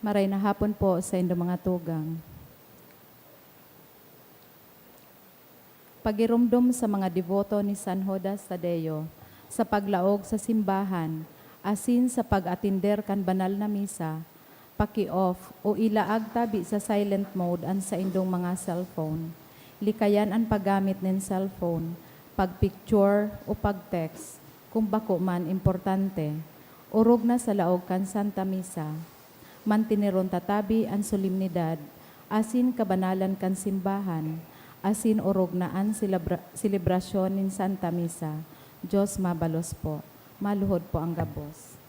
Maray na hapon po sa inyong mga tugang. Pagirumdum sa mga devoto ni San Judas Tadeo sa paglaog sa simbahan, asin sa pag-atinder kan banal na misa, paki-off o ilaag tabi sa silent mode an sa indong mga cellphone. Likayan ang paggamit ng cellphone, pag-picture o pag-text, kung bako man importante. Urog na sa laog kan Santa Misa. Mantiniron tatabi ang solemnidad, asin kabanalan kan simbahan, asin urog na ang selebrasyon ng Santa Misa. Diyos mabalos po. Maluhod po ang gabos.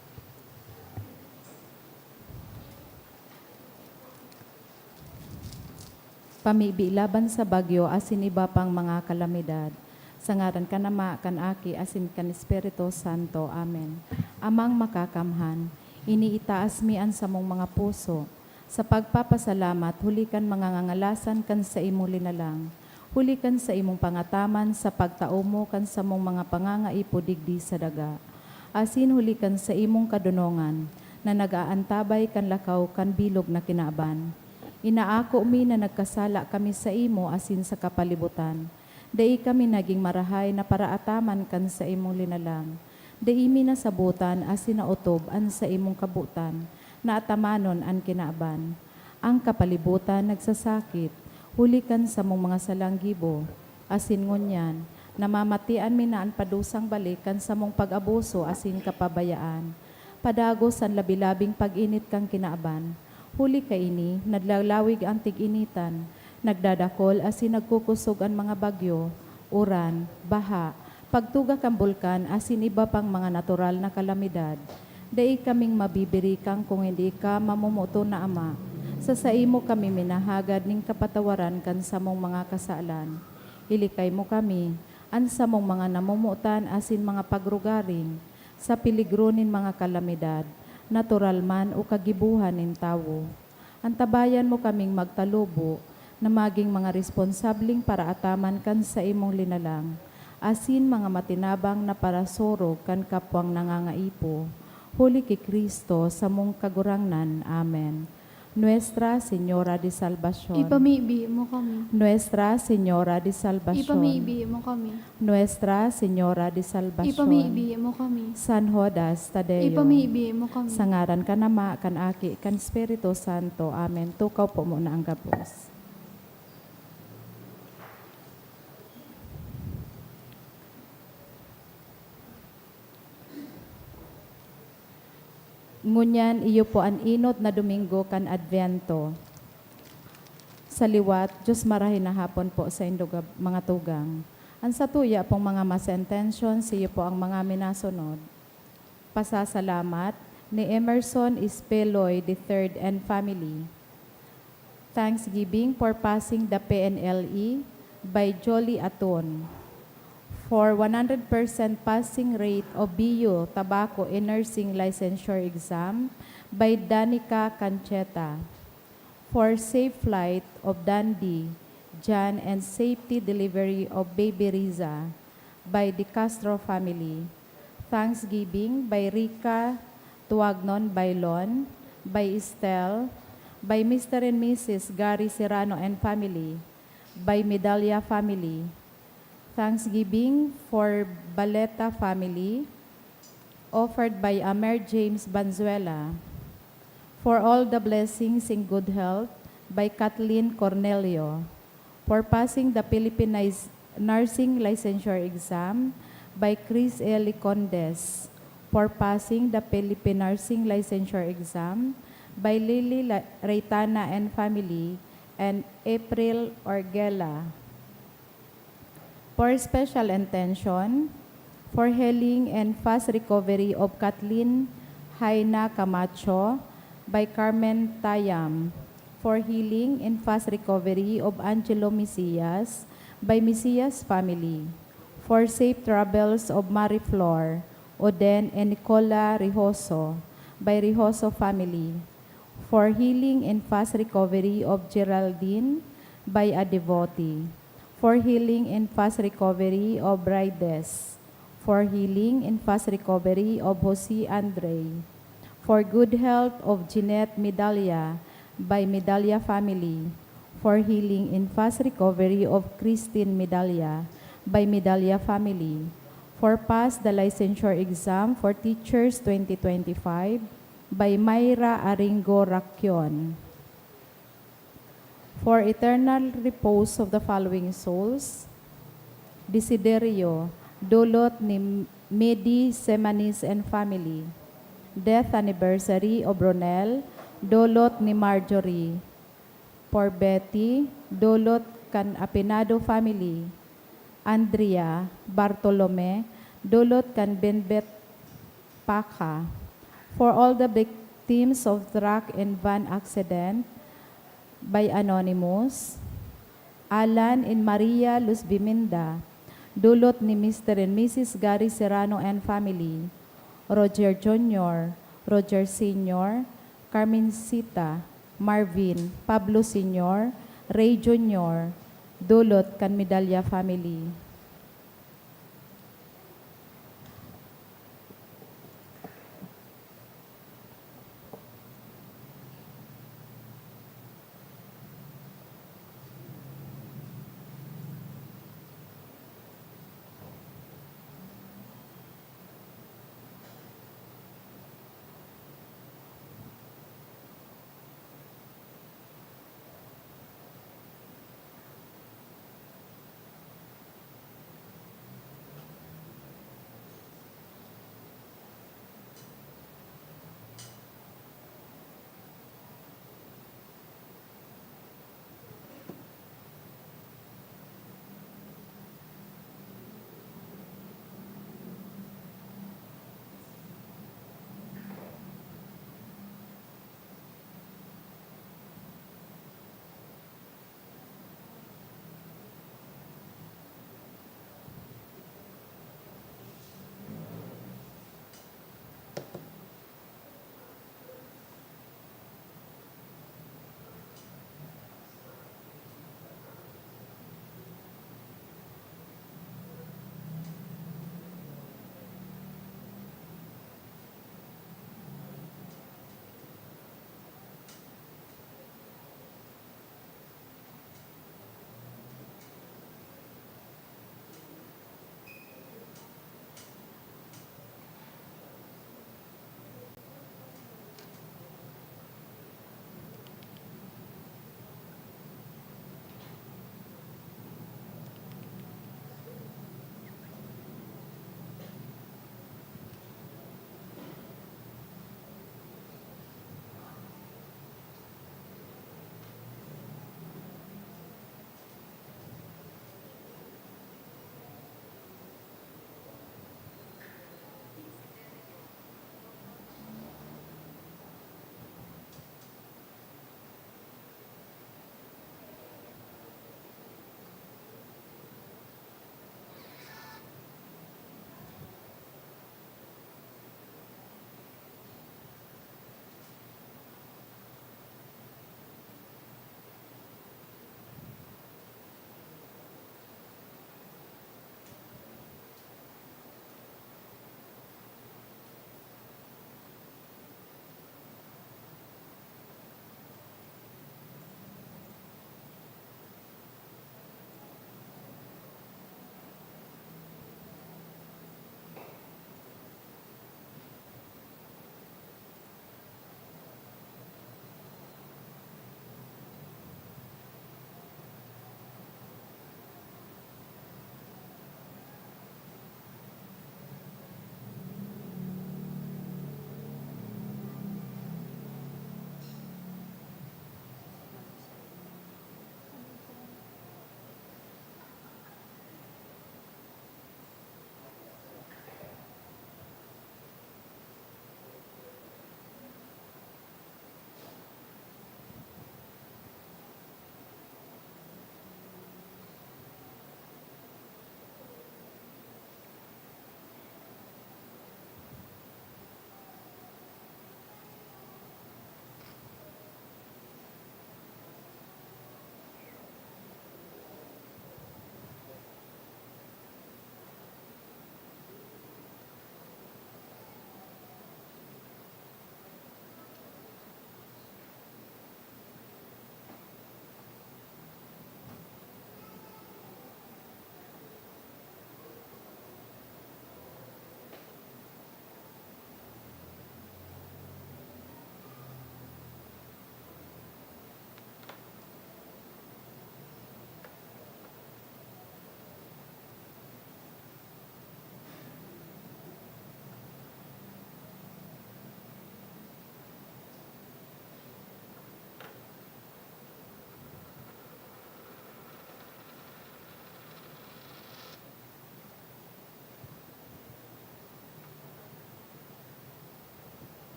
Pamibi laban sa bagyo asin iba pang mga kalamidad. Sa ngaran ka nama, kan aki, asin kan Espiritu Santo. Amen. Amang makakamhan, iniitaas mian sa mong mga puso. Sa pagpapasalamat, hulikan mga ngangalasan kan sa imo linalang. Hulikan sa imong pangataman sa pagtaumo kan sa mong mga pangangaipo digdi sa daga. Asin hulikan sa imong kadunongan na nag-aantabay kan lakaw kan bilog na kinaaban. Inaako mi na nagkasala kami sa imo asin sa kapalibutan. Dai kami naging marahay na paraataman kan sa imong linalang. Dai mi nasabutan asin nautob an sa imong kabutan na atamanon an kinaaban. Ang kapalibutan nagsasakit, hulikan sa mong mga salanggibo, asin ngunyan, namamatian mi na ang padusang balikan sa mong pag-abuso asin kapabayaan. Padagos ang labilabing pag-init kang kinaaban. Huli ka ini, nadlalawig ang tig-initan, nagdadakol asin nagkukusog ang mga bagyo, uran, baha, pagtuga kang bulkan asin iba pang mga natural na kalamidad. Dai kaming mabibirikang kung hindi ka mamumuto na Ama. Sa saimo kami minahagad ning kapatawaran kan sa mong mga kasalan. Ilikay mo kami, an sa mong mga namumutan asin mga pagrugaring, sa piligro nin mga kalamidad, natural man o kagibuhan nin tawo. Antabayan mo kaming magtalubo, na maging mga responsabling paraataman kan sa imong linalang, asin mga matinabang na parasoro kan kapwang nangangaipo. Huli kay Kristo sa mong kagurangnan. Amen. Nuestra Señora de Salvación. Ipamibi mo kami. Nuestra Señora de Salvación. Ipamibi mo kami. Nuestra Señora de Salvación. Ipamibi mo kami. San Judas Tadeo. Ipamibi mo kami. Sa ngaran ka nama, kan aki, kan Espiritu Santo. Amen. Tukaw po muna ang gabos. Ngunyan iyo po an inot na Domingo kan Advento. Sa liwat, Diyos marahin na hapon po sa indog mga tugang. Ang satuya pong mga masentention, siyo po ang mga minasunod. Pasasalamat ni Emerson Espeloy III and family. Thanksgiving for passing the PNLE by Jolly Aton. For 100% passing rate of BU Tobacco in Nursing Licensure Exam by Danica Cancheta. For safe flight of Dandy, Jan, and safety delivery of baby Riza by the Castro family. Thanksgiving by Rica Tuagnon Bailon, by Estelle, by Mr. and Mrs. Gary Serrano and family, by Medalla family. Thanksgiving for Baleta family, offered by Amer James Banzuela. For all the blessings in good health, by Kathleen Cornelio. For passing the Philippine Nursing Licensure Exam, by Chris L. Condes. For passing the Philippine Nursing Licensure Exam, by Lily Reytana and family, and April Orgela. For special intention, for healing and fast recovery of Kathleen Haina Camacho by Carmen Tayam. For healing and fast recovery of Angelo Misias by Misias family. For safe travels of Marie Flor, Oden, and Nicola Rijoso by Rijoso family. For healing and fast recovery of Geraldine by a devotee. For healing and fast recovery of Brides. For healing and fast recovery of Jose Andre. For good health of Jeanette Medalla by Medalla family. For healing and fast recovery of Christine Medalla by Medalla family. For pass the licensure exam for teachers 2025 by Mayra Aringo Racion. For eternal repose of the following souls, Desiderio, dulot ni Medi Semanis and family. Death anniversary of Ronel, dulot ni Marjorie. For Betty, dulot kan Apinado family. Andrea Bartolome, dulot kan Benbet Paca. For all the victims of truck and van accident by Anonymous, Alan and Maria Luz Biminda, dulot ni Mr. and Mrs. Gary Serrano and family. Roger Jr., Roger Sr., Carmencita, Marvin, Pablo Sr., Ray Jr., dulot kan Medalla family.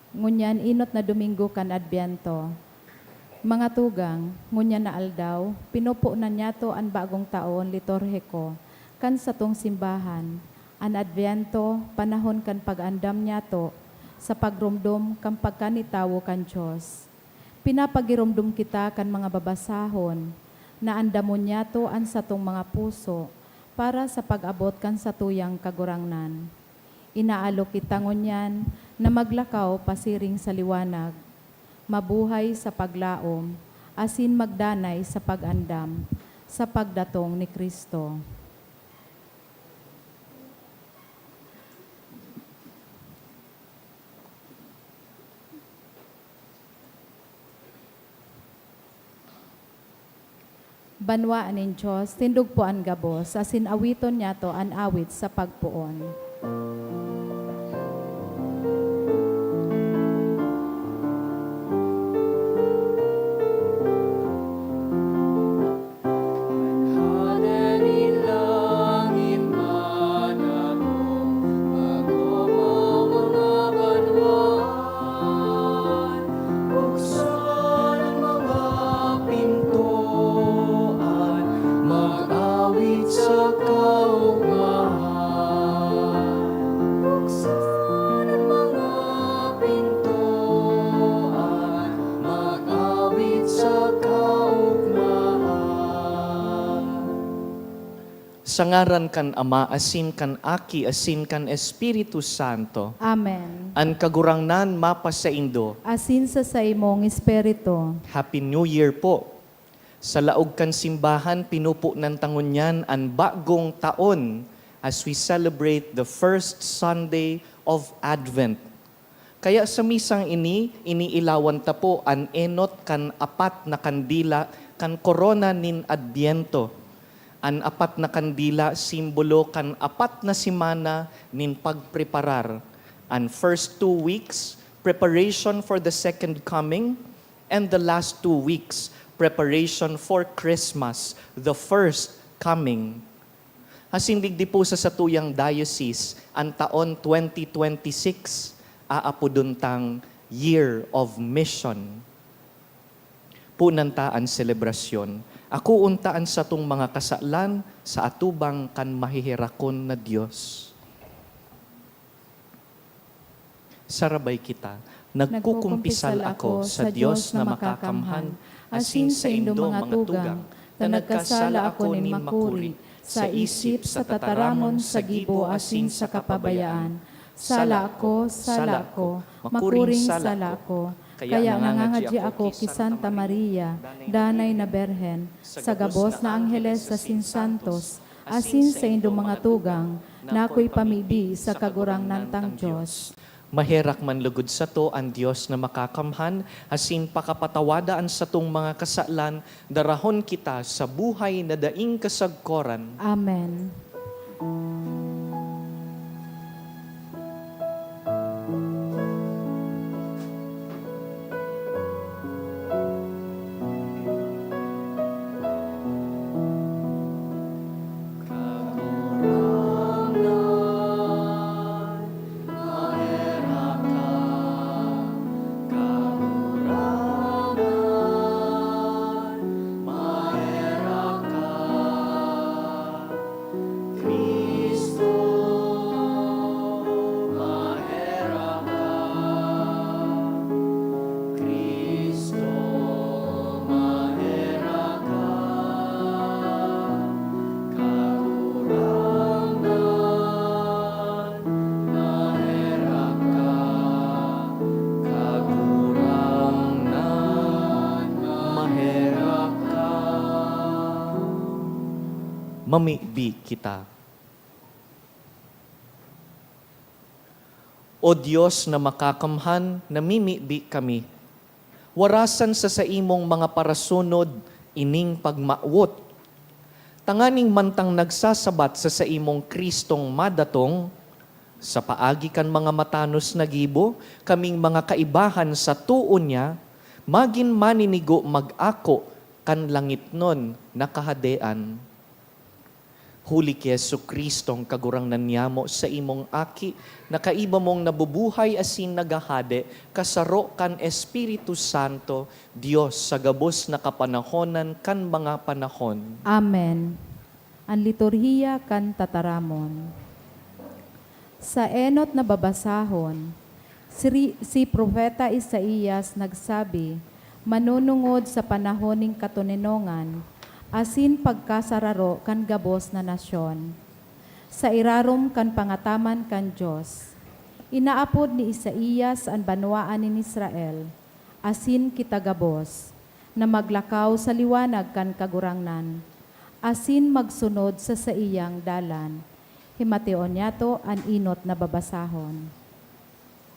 ngunyan inot na Domingo kan Adbiento. Mga tugang, ngunyan na aldaw, pinupo na niya to ang bagong taon liturhiko, kan satong simbahan, an Adbiento, panahon kan pag-andam niya to, sa pagrumdum kan pagkanitawo kan Diyos. Pinapagirumdum kita kan mga babasahon, na andamon niya to an satong mga puso, para sa pag-abot kan satuyang kagurangnan. Inaalok kita ngunyan na maglakaw pasiring sa liwanag, mabuhay sa paglaom, asin magdanay sa pag-andam, sa pagdatong ni Kristo. Banwaan nin Diyos, tindog po an gabos, asin awiton niya to an awit sa pagpuon. Sa ngaran kan Ama, asin kan Aki, asin kan Espiritu Santo. Amen. An kagurangnan mapa sa Indo. Asin sa imong espiritu. Happy New Year po. Sa laog kan simbahan, pinupo ng tangunyan ang bagong taon as we celebrate the first Sunday of Advent. Kaya sa misang iniilawan ta po an enot kan apat na kandila kan korona nin Adbiento. An apat na kandila, simbolo kan apat na simana nin pagpreparar. An first 2 weeks, preparation for the second coming, and the last 2 weeks, preparation for Christmas, the first coming. Hasindig di po sa satuyang diocese, ang taon 2026, aapuduntang Year of Mission. Punanta ang selebrasyon. Ako untaan sa tong mga kasalan sa atubang kan mahihirakon na Diyos. Sarabay kita, nagkukumpisal ako sa Diyos na makakamhan, asin sa indo mga tugang, na nagkasala ako nin makuri, sa isip, sa tataramon, sa gibo, asin sa kapabayaan. Sala ako, makuring sala ako. Kaya nangangadya ako ki Santa Maria, danay na Berhen, sa gabos na angheles sa sinsantos, asin sa indo mga tugang, na ako'y pamidi sa kagurang nantang Diyos. Maherak man lugod sa to ang Diyos na makakamhan, asin pakapatawadaan sa tong mga kasalan, darahon kita sa buhay na daing kasagkoran. Amen. Mamibi kita. O Diyos na makakamhan, namimibi kami. Warasan sa imong mga parasunod, ining pagmaawot. Tanganing mantang nagsasabat sa imong Kristong madatong, sa paagi kan mga matanos na gibo, kaming mga kaibahan sa tuon niya, magin maninigo mag-ako kan langit nun nakahadean. Huli ki Yesu Kristong kagurangnan niyamo sa imong aki, nakaiba mong nabubuhay asin nagahade, kasaro kan Espiritu Santo, Dios sa gabos na kapanahonan kan mga panahon. Amen. Ang liturhiya kan tataramon. Sa enot na babasahon, si Propeta Isaías nagsabi, manunungod sa panahoning katuninongan, asin pagkasararo kan gabos na nasyon. Sa irarom kan pangataman kan Diyos. Inaapod ni Isaías ang banwaan ni Israel, asin kitagabos, na maglakaw sa liwanag kan kagurangnan, asin magsunod sa saiyang dalan. Himateon yato ang inot na babasahon.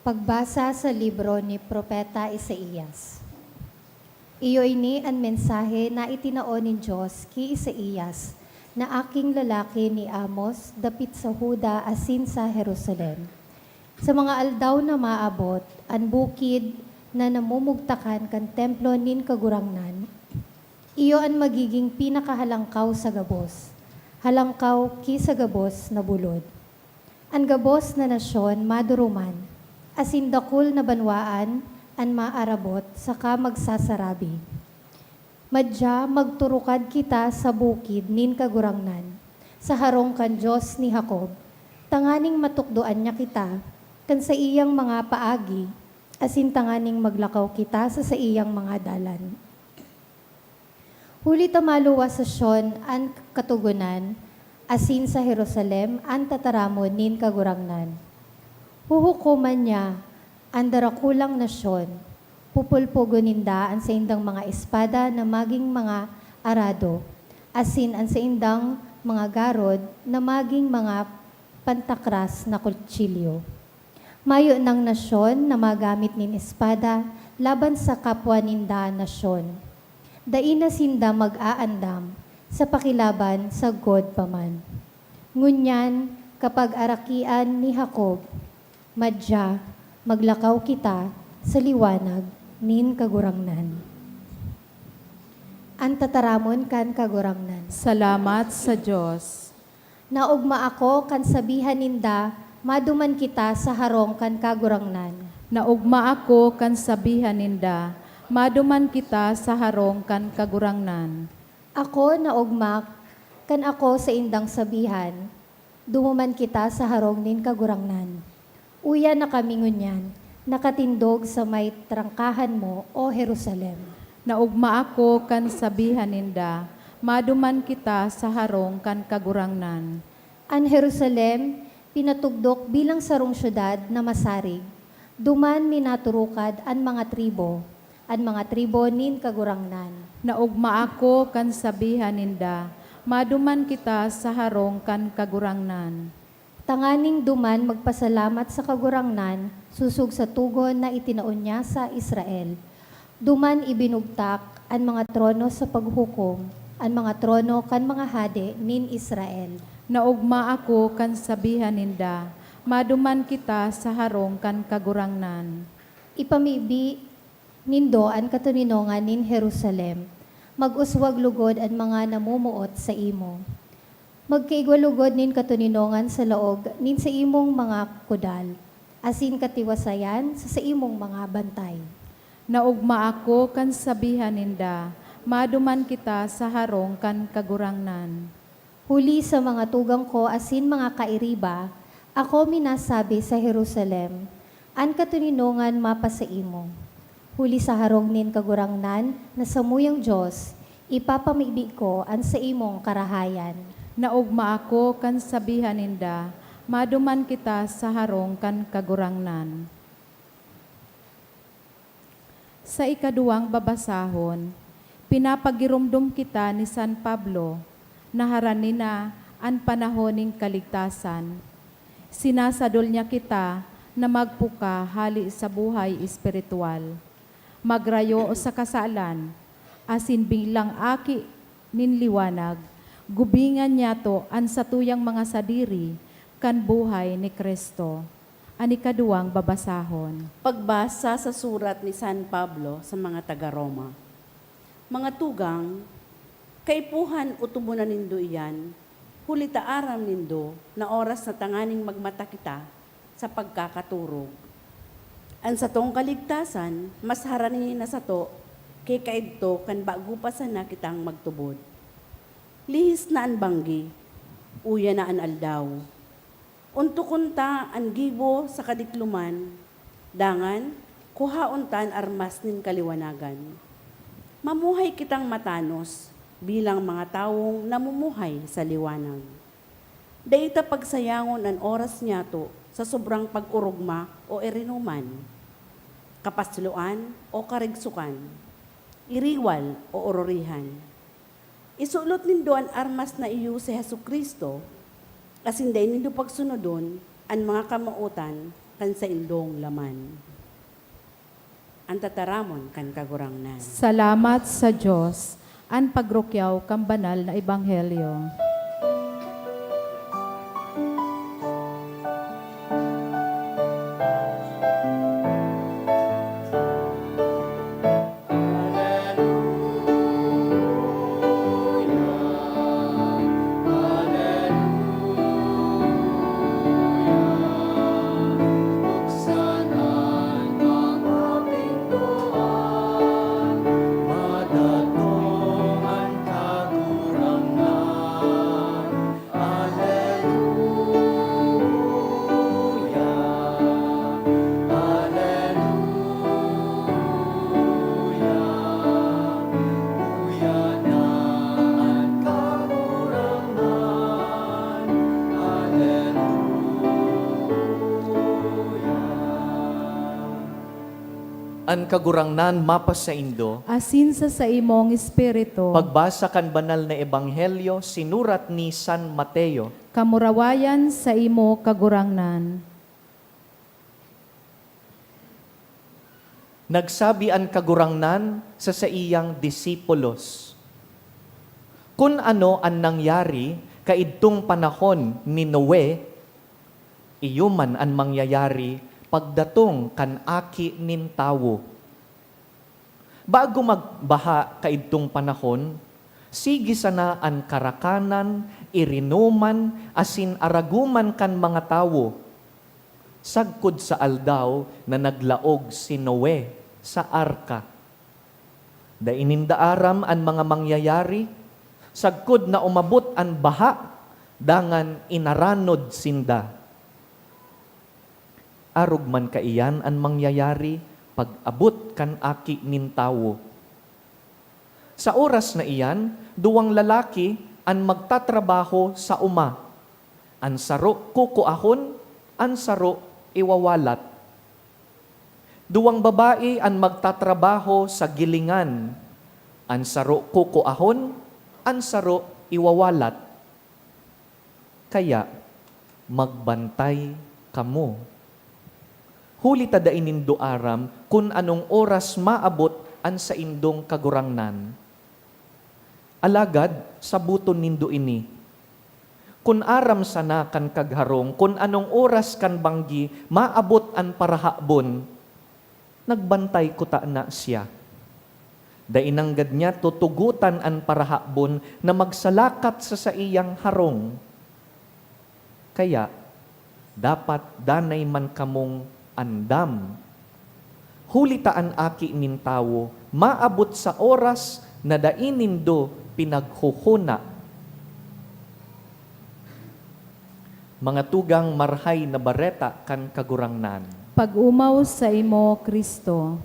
Pagbasa sa libro ni Propeta Isaías. Iyo ini ang mensahe na itinao ni Diyos ki Isaías, na aking lalaki ni Amos, dapit sa Huda asin sa Jerusalem. Sa mga aldaw na maabot, ang bukid na namumugtakan kan templo nin kagurangnan, iyo ang magiging pinakahalangkaw sa gabos, halangkaw ki sa gabos na bulod. Ang gabos na nasyon maduruman, asin dakul na banwaan, an maarabot saka magsasarabi. Madya magturukad kita sa bukid nin kagurangnan, sa harong kan Diyos ni Jacob, tanganing matukdoan niya kita, kan sa iyang mga paagi, asin tanganing maglakaw kita sa iyang mga dalan. Huli tamaluwa sa Sion an katugunan, asin sa Jerusalem an tataramon nin kagurangnan. Huhukuman niya ang darakulang nasyon, pupulpugo ninda ang sa indang mga espada na maging mga arado, asin ang sa indang mga garod na maging mga pantakras na kutsilyo. Mayo ng nasyon na magamit nin espada laban sa kapwa ninda nasyon. Daina sinda mag-aandam sa pakilaban sa God paman. Ngunyan kapag arakian ni Jacob, madya maglakaw kita sa liwanag nin kagurangnan. Ang tataramon kan kagurangnan. Salamat sa Diyos. Naugma ako kan sabihan ninda, maduman kita sa harong kan kagurangnan. Naugma ako kan sabihan ninda, maduman kita sa harong kan kagurangnan. Ako naugma kan ako sa indang sabihan, dumuman kita sa harong nin kagurangnan. Uya na kami ngunyan, nakatindog sa may trangkahan mo, O Jerusalem. Naugma ako kan sabihan ninda, maduman kita sa harong kan kagurangnan. Ang Jerusalem, pinatugdok bilang sarong syudad na masarig. Duman minaturukad ang mga tribo nin kagurangnan. Naugma ako kan sabihan ninda, maduman kita sa harong kan kagurangnan. Tanganing duman magpasalamat sa kagurangnan, susug sa tugon na itinaon niya sa Israel. Duman ibinugtak ang mga trono sa paghukom, ang mga trono kan mga hade nin Israel. Naugma ako kan sabihan ninda, maduman kita sa harong kan kagurangnan. Ipamibi nindo ang katuninongan nin Jerusalem, mag-uswag lugod ang mga namumuot sa imo. Magkaigwalugod nin katuninongan sa laog nin sa imong mga kudal, asin katiwasayan sa imong mga bantay. Naugma ako kan sabihan ninda, maduman kita sa harong kan kagurangnan. Huli sa mga tugang ko asin mga kairiba, ako minasabi sa Jerusalem, an katuninongan mapa sa imo. Huli sa harong nin kagurangnan na samuyang Diyos, ipapamibig ko an sa imong karahayan. Naugma ako kan sabihan ninda, maduman kita sa harong kan kagurangnan. Sa ikaduwang babasahon, pinapagirumdum kita ni San Pablo na haranin na ang panahoning kaligtasan. Sinasadol niya kita na magpuka hali sa buhay espiritual, magrayo sa kasalan, asin bilang aki nin liwanag, gubingan niya to an satuyang mga sadiri kan buhay ni Kristo. Ang ikaduwang babasahon. Pagbasa sa surat ni San Pablo sa mga taga-Roma. Mga tugang, kaipuhan o tumunan nindo iyan, Hulita aram nindo na oras na tanganing magmata kita sa pagkakaturog. An sa tong kaligtasan, mas harani na sa to, kay kaidto kan bago pa sana kitang magtubod. Lihis na an banggi, uya na an aldaw. Untukunta an gibo sa kadikluman, dangan kuhauntan armas nin kaliwanagan. Mamuhay kitang matanos bilang mga taong namumuhay sa liwanag. Dayta pagsayangon an oras niya to sa sobrang pag-urugma o irinuman, kapasluan o karigsukan, iriwal o ororihan. Isulot nindo an armas na iyo si Jesucristo, asinday nindo pagsunodon ang mga kamautan kan sa indong laman. Ang tataramon kan kagurangnan. Salamat sa Diyos. An pagrukyaw kang banal na ebanghelyo. An kagurangnan mapas sa Indo, Asin sa imong espiritu, pagbasa kan banal na ebanghelyo, sinurat ni San Mateo. kamurawayan sa imo kagurangnan. Nagsabi ang kagurangnan sa iyang disipulos, kung ano ang nangyari kaidtong panahon ni Noe, iyuman ang mangyayari pagdatong kan aki nin tawo. Bago magbaha kaidtong panahon, sige sana ang karakanan, irinuman, asin araguman kan mga tawo. Sagkod sa aldaw na naglaog si Noe sa arka. Dainindaaram ang mga mangyayari, sagkod na umabot ang baha, dangan inaranod sinda. Arog man kaiyan ang mangyayari pag abot kan aki nin tawo. Sa oras na iyan, duwang lalaki ang magtatrabaho sa uma. Ang saro kukuahon, ang saro iwawalat. Duwang babae ang magtatrabaho sa gilingan. Ang saro kukuahon, ang saro iwawalat. Kaya, magbantay kamo. Huli tadain nindo aram kung anong oras maabot an sa indong kagurangnan. Alagad, sabuton nindo ini. Kung aram sana kan kagharong, kung anong oras kan banggi, maabot an parahabon, nagbantay ko ta na siya. Dainanggad niya tutugutan an parahabon na magsalakat sa iyang harong. Kaya, dapat danay man kamong andam. Hulitaan aki nin tawo, maabot sa oras na dainindo pinaghuhuna. Mga tugang marhay na bareta kan kagurangnan. Pag-umaw sa imo, Kristo.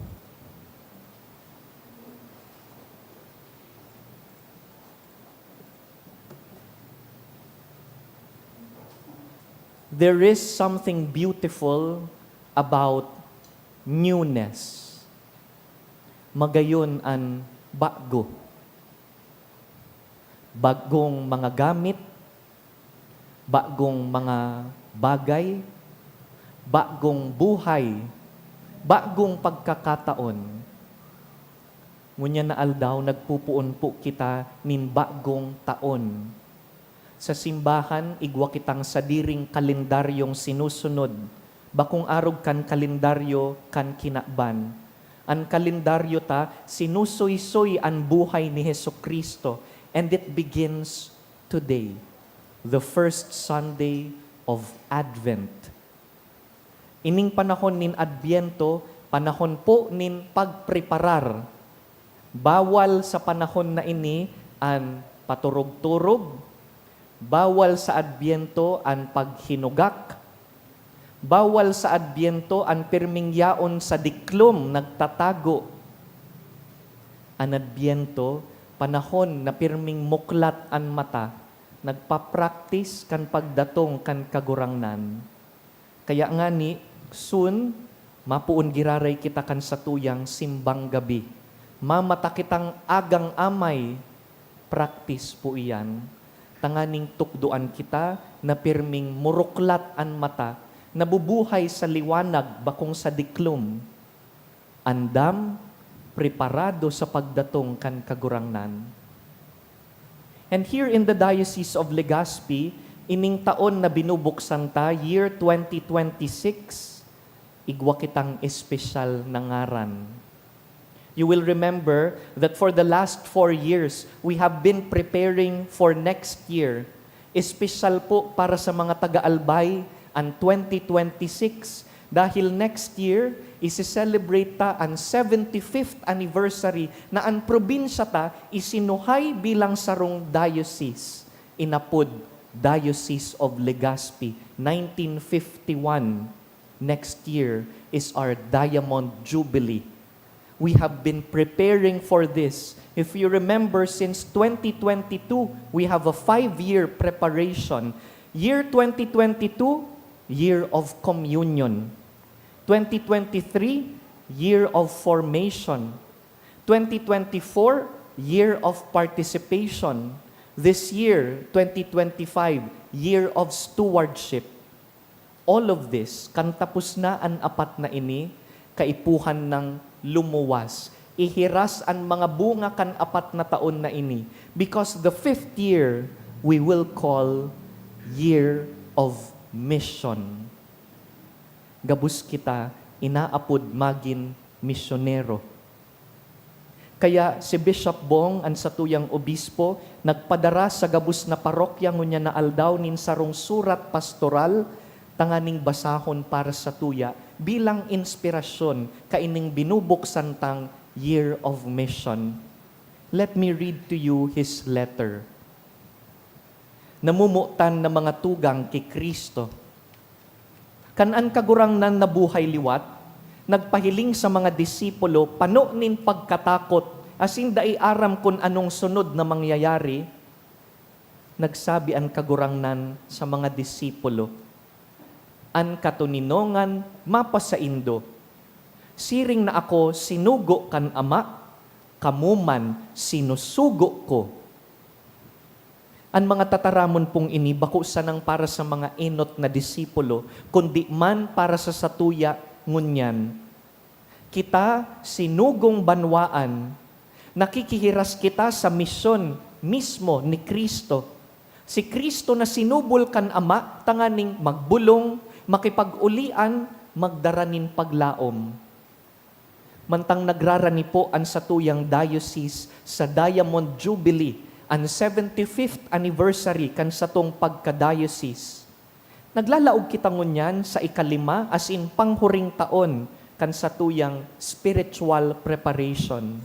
There is something beautiful about newness. Magayon ang bago. Bagong mga gamit, bagong mga bagay, bagong buhay, bagong pagkakataon. Ngunya na aldaw, nagpupuon po kita nin bagong taon. Sa simbahan, igwa kitang sadiring kalendaryong sinusunod. Bakong arog kan kalendaryo kan kinakban. Ang kalendaryo ta, sinusoy-soy ang buhay ni Jesucristo. And it begins today. the first Sunday of Advent. Ining panahon nin Adbyento, panahon po nin pagpreparar. Bawal sa panahon na ini ang paturog-turog, bawal sa Adbyento ang paghinugak, bawal sa Adbyento ang pirming yaon sa diklom nagtatago. Ang Adbyento, panahon na pirming muklat ang mata, nagpa-practice kan pagdatong kan kagurangnan. Kaya nga ni, soon, mapuon giraray kita kan sa tuyang simbang gabi. Mamata kitang agang amay, practice po iyan. Tanganing tukduan kita na pirming muruklat ang mata, nabubuhay sa liwanag bakong sa diklom. Andam, preparado sa pagdatong kan kagurangnan. And here in the Diocese of Legazpi, ining taon na binubuksan ta, year 2026, igwa kitang espesyal na ngaran. You will remember that for the last 4 years, we have been preparing for next year. Espesyal po para sa mga taga-albay ang 2026 dahil next year, isi-celebrate ta ang 75th anniversary na ang probinsya ta isinuhay bilang sarong diocese. Inapod, Diocese of Legazpi, 1951. Next year is our Diamond Jubilee. We have been preparing for this. If you remember, since 2022, we have a 5-year preparation. Year 2022, year of communion. 2023, year of formation. 2024, year of participation. This year, 2025, year of stewardship. All of this, kantapos na ang apat na ini, kaipuhan ng lumuwas. Ihiras ang mga bunga kan apat na taon na ini. Because the 5th year, we will call year of mission. Gabus kita, inaapod magin misyonero. Kaya si Bishop Bong, ang satuyang obispo, nagpadara sa gabus na parokya ngunya na aldaw nin sarong surat pastoral, tanganing basahon para sa tuya, bilang inspirasyon kaining binubuksan tang year of mission. Let me read to you his letter. Namumutan na mga tugang kay Kristo. Kanan kagurangnan na buhay liwat, nagpahiling sa mga disipulo, pano nin pagkatakot, asin dai aram kung anong sunod na mangyayari, nagsabi ang kagurangnan sa mga disipulo, an katuninongan mapasaindo, siring na ako sinugo kan ama, kamuman sinusugo ko. Ang mga tataramon pong ini, bako sanang para sa mga enot na disipulo, kundi man para sa satuya ngunyan. Kita, sinugong banwaan, nakikihiras kita sa misyon mismo ni Kristo. Si Kristo na sinubol kan ama, tanganing magbulong, makipag-ulian, magdaranin paglaom. Mantang nagrarani po ang satuyang diocese sa Diamond Jubilee, ang 75th anniversary kan satong pagka-diocese. Naglalaog kita ngunyan sa ikalima as in panghuring taon kan satuyang spiritual preparation.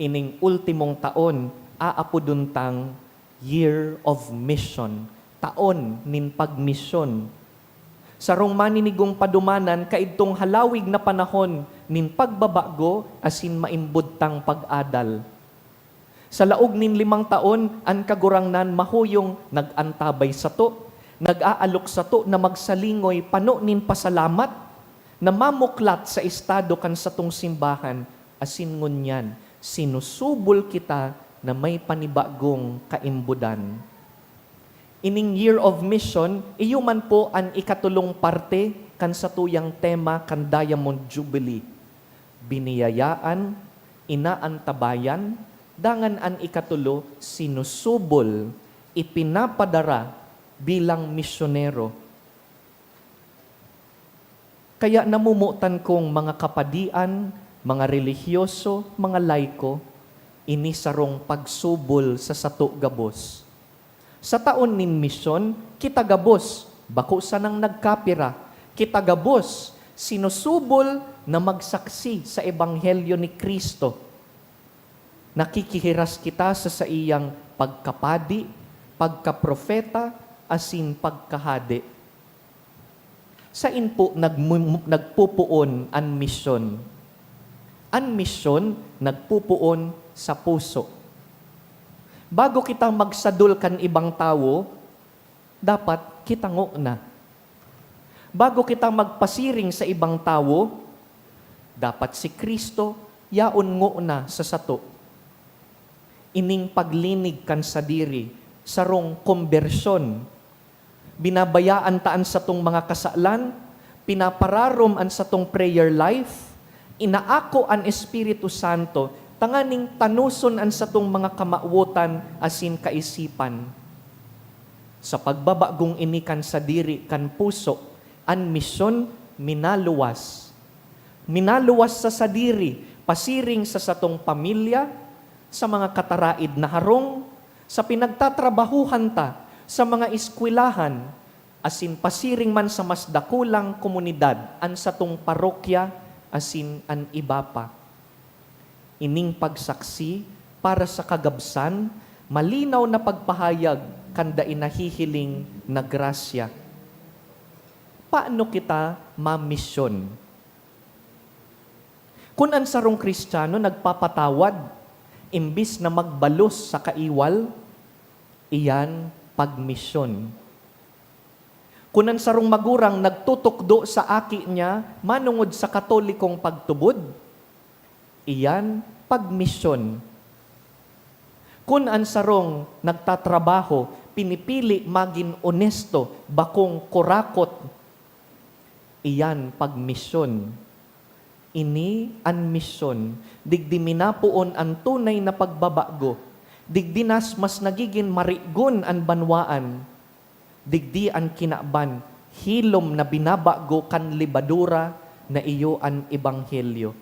Ining ultimong taon, aapuduntang year of mission, taon nin pagmisyon. Sarong maninigong padumanan, kaidtong halawig na panahon nin pagbabago asin maimbudtang pag-adal. Sa laog nin 5 taon, ang kagurangnan mahuyong nag-antabay sa to, nag-aalok sa to na magsalingoy pano nin pasalamat, na mamuklat sa estado kan satong simbahan, asin ngunyan, sinusubol kita na may panibagong kaimbudan. Ining year of mission, iyuman po ang ikatulong parte kan satuyang tema kan Diamond Jubilee. Biniyayaan, inaantabayan, dangan ang ikatulo, sinusubol, ipinapadara bilang misyonero. Kaya namumutan kong mga kapadian, mga relihiyoso, mga laiko, ini sarong pagsubol sa sato gabos. Sa taon nin misyon, kita gabos, bako sa nang nagkapira, kita gabos, sinusubol na magsaksi sa ebanghelyo ni Kristo. Nakikihiras kita sa iyang pagkapadi, pagkaprofeta, asin pagkahade. Sain po nagpupuon ang misyon? Ang misyon nagpupuon sa puso. Bago kita magsadul kan ibang tao, dapat kita ngo na. Bago kita magpasiring sa ibang tao, dapat si Kristo yaon ngo na sa sato. Ining paglinig kan sa diri, sarong konbersyon. Binabayaan taan sa tong mga kasalan, pinapararom an sa tong prayer life, inaako an Espiritu Santo, tanganing tanuson an sa tong mga kamauotan asin kaisipan. Sa pagbabagong ini kan sa diri kan puso, an misyon minaluwas. Minaluwas sa sadiri, pasiring sa satong pamilya, sa mga kataraid na harong, sa pinagtatrabahuhan ta, sa mga eskwelahan, asin pasiring man sa mas dakulang komunidad, an satong parokya, asin an iba pa. Ining pagsaksi para sa kagabsan, malinaw na pagpahayag kanda inahihiling na grasya. Paano kita mamisyon? Kung ang sarong Kristiyano nagpapatawad, imbis na magbalos sa kaiwal, iyan pagmisyon. Kung ang sarong magurang nagtutukdo sa aki niya, manungod sa katolikong pagtubod, iyan pagmisyon. Kung ang sarong nagtatrabaho, pinipili maging onesto, bakong kurakot, iyan pagmisyon. Ini an misyon, digdi minapuon ang tunay na pagbabago, digdi mas nagiging marigon ang banwaan, digdi ang kinaban, hilom na binabago kan libadura na iyo ang ebanghelyo.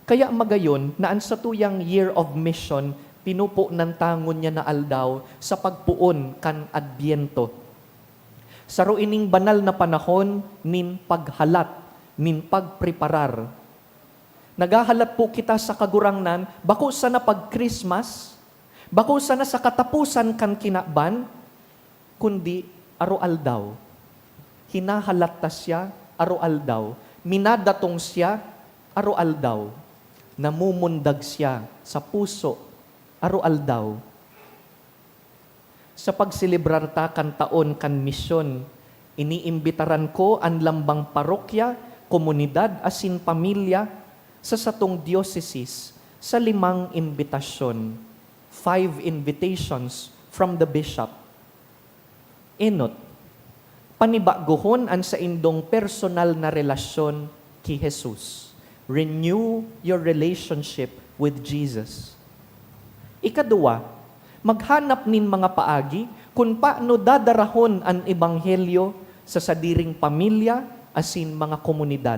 Kaya magayon na ang satuyang year of mission, pinupo ng tangon niya na aldaw sa pagpuon kan Adbyento. Saro ining banal na panahon nin paghalat, nin pagpreparar. Nagahalat po kita sa kagurangnan, bako sana pag Christmas, bako sana sa katapusan kan kinaban, kundi aroaldaw. Hinahalat ta siya, aroaldaw. Minadatong siya, aroaldaw. Namumundag siya sa puso, aroaldaw. Sa pagsilibrar ta kan taon kan misyon, iniimbitaran ko ang lambang parokya, komunidad asin pamilya sa satong diocese sa 5 imbitasyon, 5 invitations from the bishop. Enot, panibaguhon ang sa indong personal na relasyon kay Jesus. Renew your relationship with Jesus. Ikadua, maghanap nin mga paagi kung paano dadarahon ang ebanghelyo sa sadiring pamilya asin mga komunidad.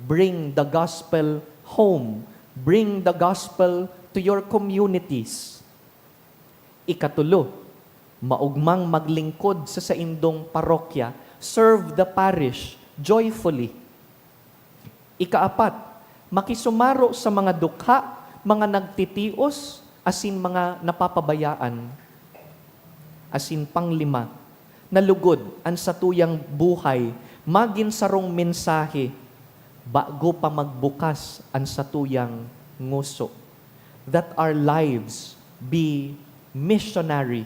Bring the gospel home. Bring the gospel to your communities. Ikatulo, maugmang maglingkod sa saindong parokya. Serve the parish joyfully. Ikaapat, makisumaro sa mga dukha, mga nagtitios, asin mga napapabayaan. Asin panglima, nalugod ang satuyang buhay, magin sarong mensahe, bago pa magbukas ang satuyang nguso. That our lives be missionary,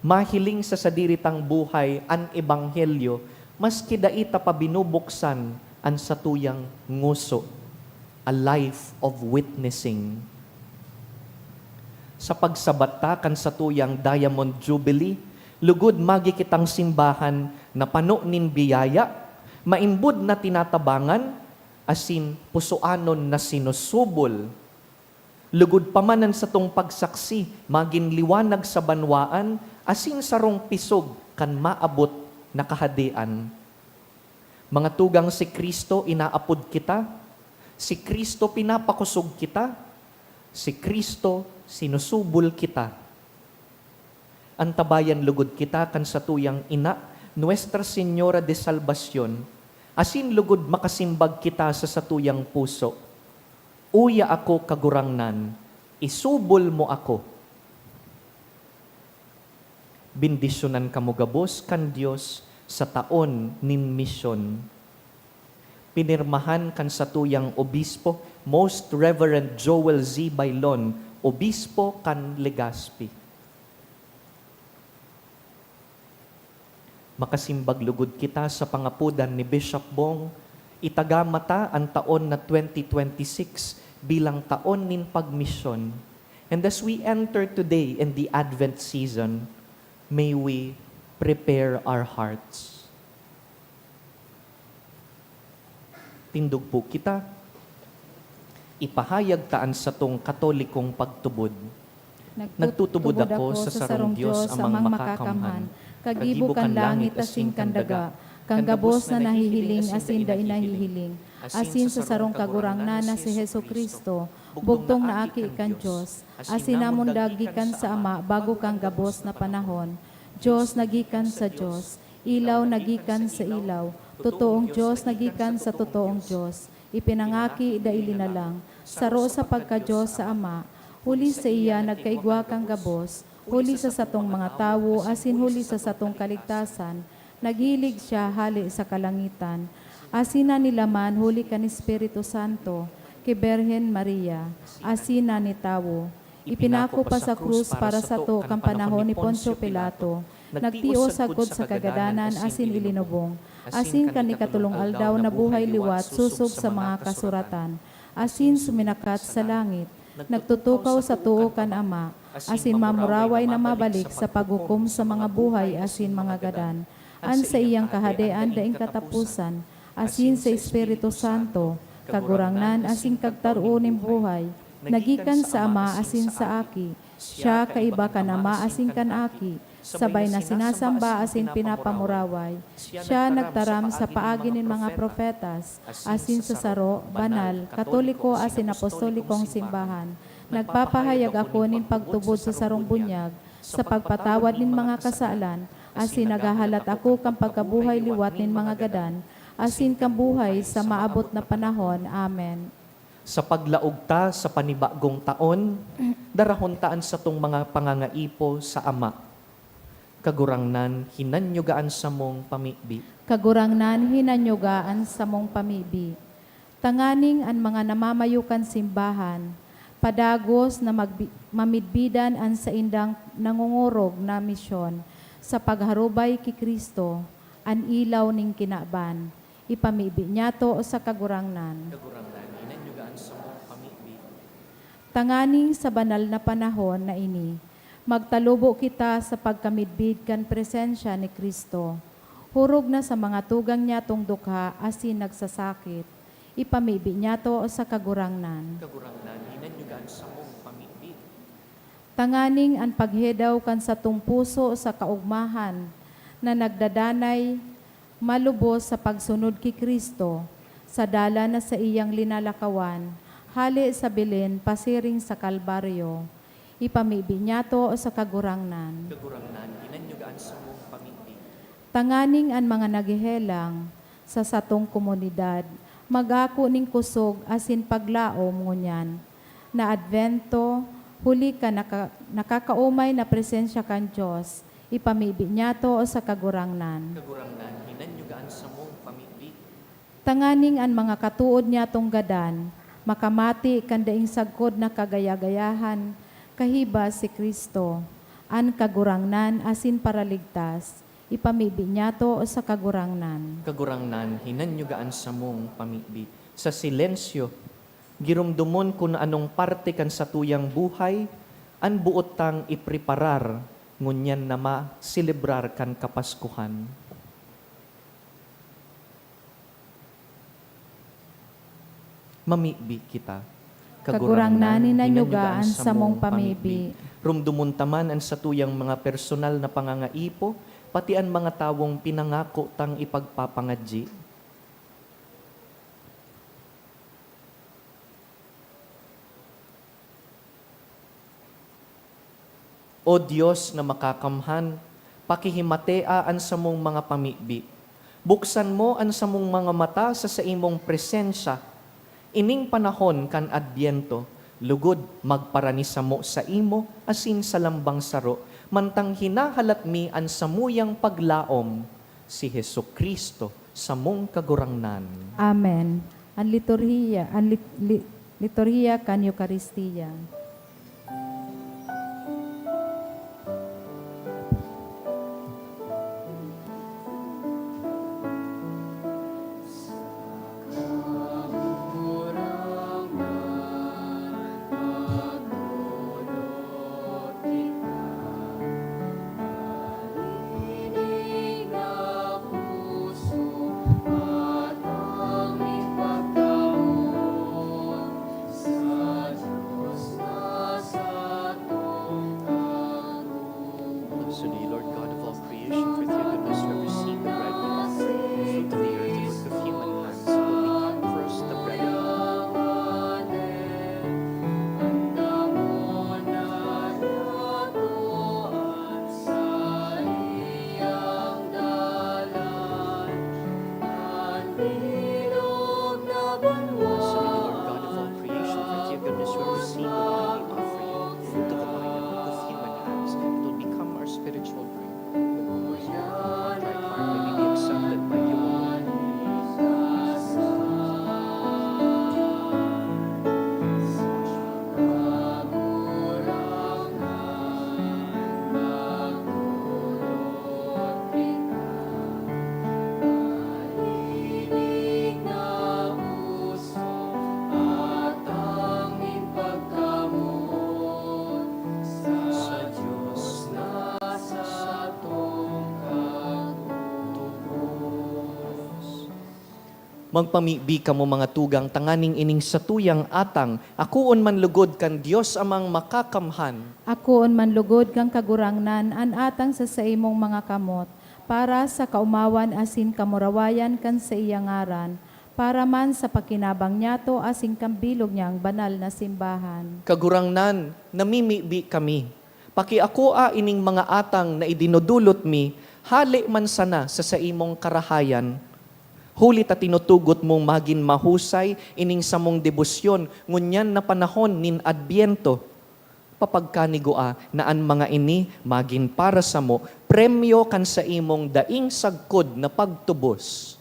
mahiling sa sadiritang buhay ang ebanghelyo, maski daita pa binubuksan ang satuyang nguso, a life of witnessing. Sa pagsabata kan satuyang Diamond Jubilee, lugod magi kitang simbahan na pano nin biyaya, maimbod na tinatabangan, asin pusoanon na sinusubol. Lugod pamanan sa tong pagsaksi, magin liwanag sa banwaan, asin sarong pisog kan maabot na kahadian. Mga tugang si Kristo inaapod kita, si Kristo pinapakusog kita, si Kristo sinusubol kita. Antabayan lugod kita kan sa tuyang ina, Nuestra Señora de Salvacion, asin lugod makasimbag kita sa satuyang puso. Uya ako kagurangnan, isubol mo ako. Bindisyonan kamo gabos kan Dios sa taon nin misyon. Pinirmahan kan satuyang obispo, Most Reverend Joel Z. Bailon, obispo kan Legazpi. Makasimbag lugod kita sa pangapudan ni Bishop Bong, itagamata ang taon na 2026 bilang taon nin pagmisyon. And as we enter today in the Advent season, may we prepare our hearts. Tindog po kita, ipahayag taan sa tong katolikong pagtubod. Nagtutubod ako sa sarong Diyos amang makakamhan, kagibo kan langit asin kan daga, kang gabos na nahihiling asin da inahihiling, asin sa sarong kagurangnan na si Heso Kristo, bugtong na aki kan Diyos, asin namon dagikan sa Ama bago kang gabos na panahon, Diyos nagikan sa Diyos, ilaw nagikan sa ilaw, totoong Diyos nagikan sa totoong Diyos, ipinangaki da ilinalang, saro sa pagka-Diyos sa Ama, huli sa iya nagkaigwa kang gabos, huli sa satong mga tawo, asin huli sa satong kaligtasan, naghilig siya hali sa kalangitan, asina nilaman huli kan Espiritu Santo, kay Berhen Maria, asina ni tawo, ipinako pa sa krus para sa to kang panahon ni Poncio Pilato, nagtios sagod sa kagadanan asin ilinubong, asin kan ikatulong aldaw na buhay liwat susog sa mga kasuratan, asin suminakat sa langit, nagtutukaw sa tuo kan Ama, asin mamuraway na mabalik sa paghukom sa mga buhay asin mga gadan, an sa iyang kahadean daing katapusan, asin sa Espiritu Santo, kagurangnan asin kagtarunin buhay, nagikan sa Ama asin sa Aki, siya kaiba kan Ama asin kan Aki, sabay na sinasamba asin pinapamuraway, siya nagtaram sa paagi nin mga propetas, asin sa saro, banal, katoliko asin apostolikong simbahan, nagpapahayag ako nin pagtubod sa sarong bunyag, sa pagpatawad nin mga kasalan, asin nagahalat ako kang pagkabuhay liwat nin mga gadan, asin kang buhay sa maabot na panahon. Amen. Sa paglaog ta sa panibagong taon, darahon taan sa tong mga pangangaipo sa Ama. Kagurangnan, hinanyugaan sa mong pamibi. Kagurangnan hinanyugaan sa mong pamibi. Tanganing an mga namamayukan simbahan, padagos na mamidbidan an sa indang nangungurog na misyon, sa pagharubay ki Kristo, an ilaw ning kinaban, ipamibi niya to sa kagurangnan. Kagurangnan, hinanyugaan sa mong pamibi. Tanganing sa banal na panahon na ini, magtalubo kita sa pagkamidbid kan presensya ni Kristo. Hurog na sa mga tugang niya tong dukha asin nagsasakit. Ipamibi niya to sa kagurangnan. Kagurangnan, hinanyugaan sa mong pamibi. Tanganing an paghedaw kan sa tung puso sa kaugmahan na nagdadanay malubos sa pagsunod ki Kristo, sa dala na sa iyang linalakawan, hali sa bilin pasiring sa Kalbaryo. Ipamibi niya to sa kagurangnan. Kagurangnan, hinanyugaan sa mong pamibi. Tanganing an mga nagihelang sa satong komunidad, magako ning kusog asin paglaom ngunyan, na Advento, huli ka nakakaumay na presensya kan Diyos, ipamibi niya to sa kagurangnan. Kagurangnan, hinanyugaan sa mong pamibi. Tanganing an mga katuod niya tong gadan, makamati kan daing sagkod na kagayagayahan, kahiba si Kristo, an kagurangnan asin paraligtas, ipamibi niya to sa kagurangnan. Kagurangnan, hinanyugaan sa mong pamibi. Sa silensyo, girumdumon kung anong parte kan sa tuyang buhay, an buot tang ipreparar, ngunyan na ma-celebrar kan kapaskuhan. Mamibi kita. Kagurangnan hinanyugaan sa mong pamibi. Rumdumon taman ang sa tuyang mga personal na pangangaipo, pati ang mga tawong pinangako tang ipagpapangadji. O Diyos na makakamhan, pakihimatea an sa mong mga pamibi. Buksan mo an sa mong mga mata sa imong presensya. Ining panahon kan adbyento, lugod magparanisa mo sa imo, asin sa lambang saro, mantang hinahalat mi an samuyang paglaom, si Hesu Kristo sa mong kagurangnan. Amen. Ang liturhiya kan Eucharistia. So the Lord God of all creation, for the goodness you have received the bread we offer, fruit of the earth, the work of human hands, will become first the bread of life. So the Lord God of all creation, for the goodness you have received the bread we offer you, fruit of the vine, and work of human hands, it will become our spiritual drink. Our dry heart may be accepted by you, O Lord. Sa Diyos na sa tungkatubos. Magpamibi ka mo mga tugang tanganing ining sa tuyang atang, akuon man lugod kan Dios amang makakamhan. Akoon man lugod kang kagurangnan, an atang sa imong mga kamot, para sa kaumawan asin kamurawayan kan sa iyang ngaran, para man sa pakinabang niyato asin kambilog niyang banal na simbahan. Kagurangnan, namimibi kami. Pakiakoa ining mga atang na idinudulot mi, hali man sana sa imong karahayan. Huli ta tinutugot mong magin mahusay ining samong debosyon, ngunyan na panahon nin adbyento. Papagkanigua na an mga ini magin para sa mo, premyo kan sa imong daing sagkod na pagtubos.